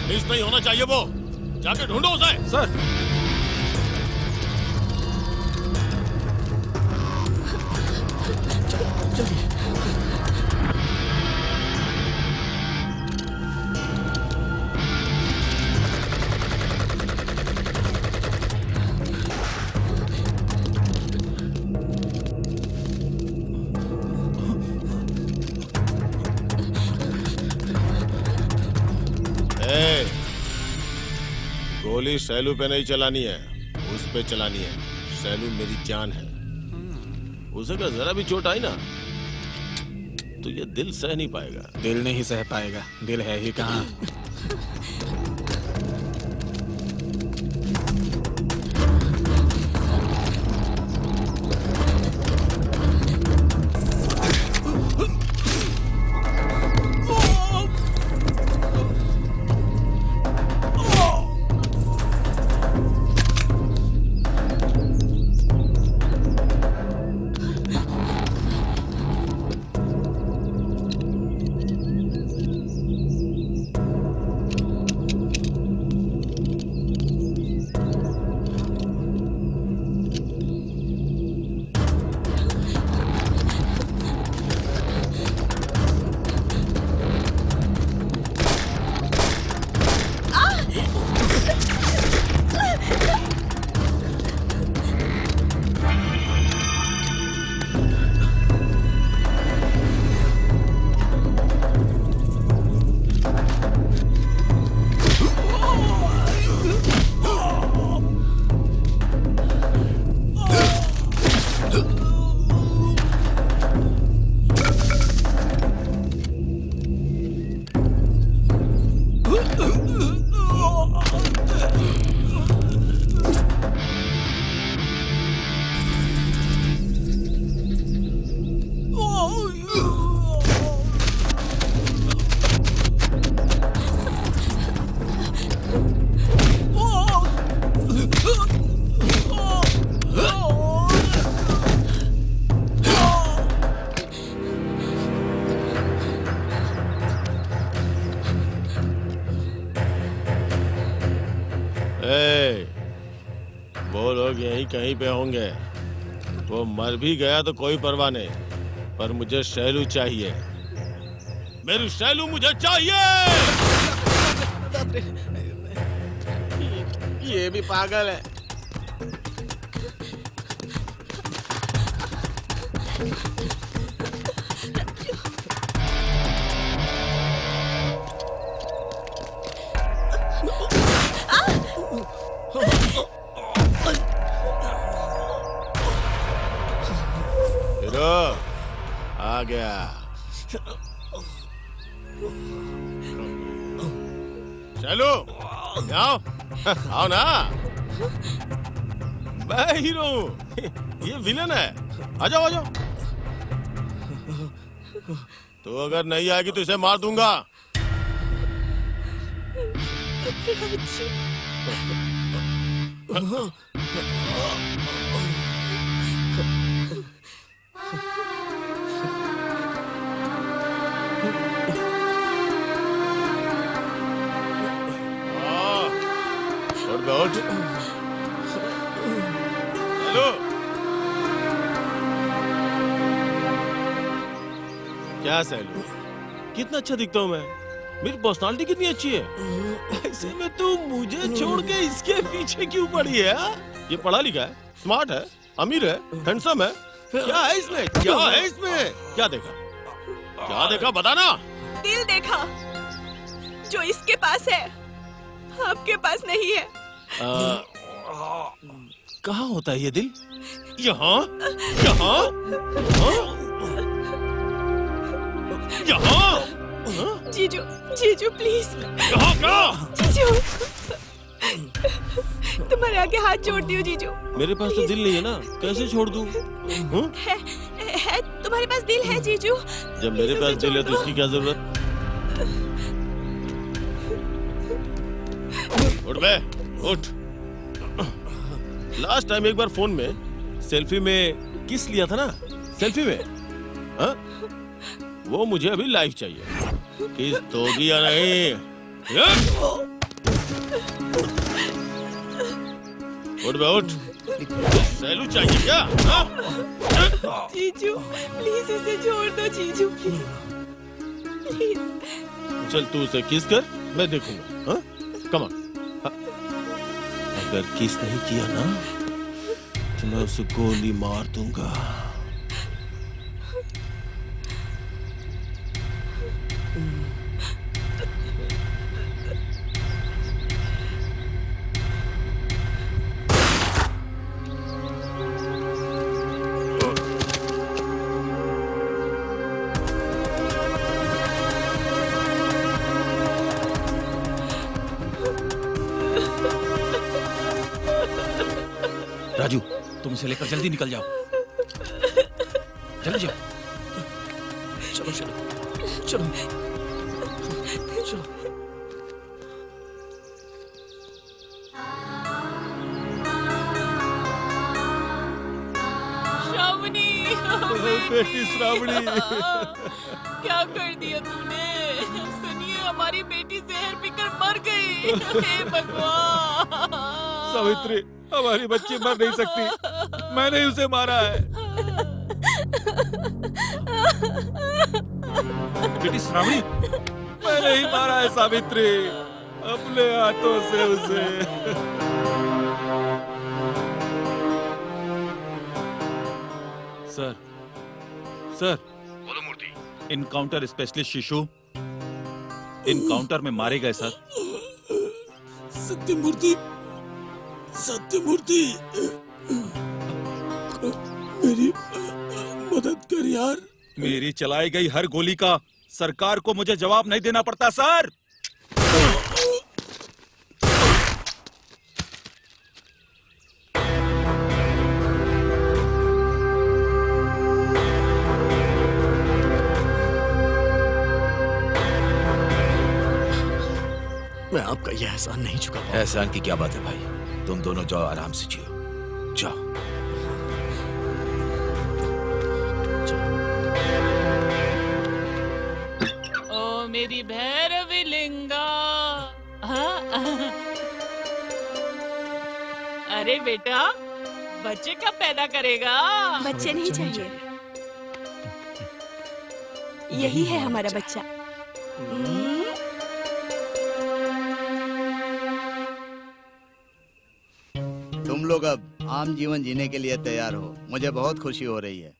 मिस नहीं होना चाहिए वो। जाके ढूंढो उसे। सर गोली सैलू पे नहीं चलानी है, उस पे चलानी है। सैलू मेरी जान है। उसे अगर जरा भी चोट आई ना तो ये दिल सह नहीं पाएगा। दिल नहीं सह पाएगा, दिल है ही कहाँ। वो लोग यहीं कहीं पे होंगे। वो मर भी गया तो कोई परवाह नहीं, पर मुझे शैलू चाहिए। मेरी शैलू मुझे चाहिए। ये भी पागल है। हीरो आ गया। चलो आओ आओ ना। मैं हीरो हूँ, ये विलन है। आ जाओ आ जाओ। तो अगर नहीं आएगी तो इसे मार दूंगा। उठ। हेलो क्या सैलू, कितना अच्छा दिखता हूँ मैं, मेरी पर्सनालिटी कितनी अच्छी है। ऐसे में तू मुझे छोड़ के इसके पीछे क्यों पड़ी है? ये पढ़ा लिखा है, स्मार्ट है, अमीर है, हैंडसम है, क्या है इसमें? क्या है इसमें? क्या देखा? क्या देखा बताना? दिल देखा जो इसके पास है, आपके पास नहीं है। कहाँ होता है ये दिल? यहाँ? यहाँ? यहाँ? जीजू, जीजू प्लीज। यहाँ कहाँ? जीजू, तुम्हारे आगे हाथ जोड़ती हूँ जीजू। मेरे पास तो दिल नहीं है ना, कैसे छोड़ दूँ? है तुम्हारे पास दिल है जीजू। जब मेरे पास दिल है तो इसकी क्या जरूरत? उठ बे, उठ। लास्ट टाइम एक बार फोन में सेल्फी में किस लिया था ना, सेल्फी में, हाँ? वो मुझे अभी लाइव चाहिए। किस तो दिया नहीं? उठ बे, उठ। सैलू चाहिए क्या? हाँ? जीजू प्लीज इसे छोड़ दो जीजू, प्लीज। चल तू उसे किस कर, मैं देखूंगा। हाँ? Come on. अगर किस नहीं किया ना तो मैं उसे गोली मार दूंगा। राजू, तुम इसे लेकर जल्दी निकल जाओ। जल्दी जाओ। चलो चलो चलो चलो। श्रावणी, बेटी श्रावणी, क्या कर दिया तूने? सुनिए, हमारी बेटी जहर पीकर मर गई। हे भगवान। सावित्री, हमारी बच्ची मर नहीं सकती, मैंने ही उसे मारा है। बेटी श्रावणी, मैंने ही मारा है सावित्री, अपने हाथों से उसे। सर, सर, बोलो मूर्ति। इनकाउंटर स्पेशलिस्ट शिशु इनकाउंटर में मारे गए सर। सत्यमूर्ति, सत्यमूर्ति, मेरी मदद कर यार। मेरी चलाई गई हर गोली का सरकार को मुझे जवाब नहीं देना पड़ता सर। मैं आपका यह एहसान नहीं चुका पाऊंगा। एहसान की क्या बात है भाई, तुम दोनों जाओ, आराम से जियो, जाओ। ओ मेरी भैरवी लिंगा। हाँ? अरे बेटा, बच्चे कब पैदा करेगा? बच्चे नहीं चाहिए, यही है हमारा बच्चा। तुम लोग अब आम जीवन जीने के लिए तैयार हो, मुझे बहुत खुशी हो रही है।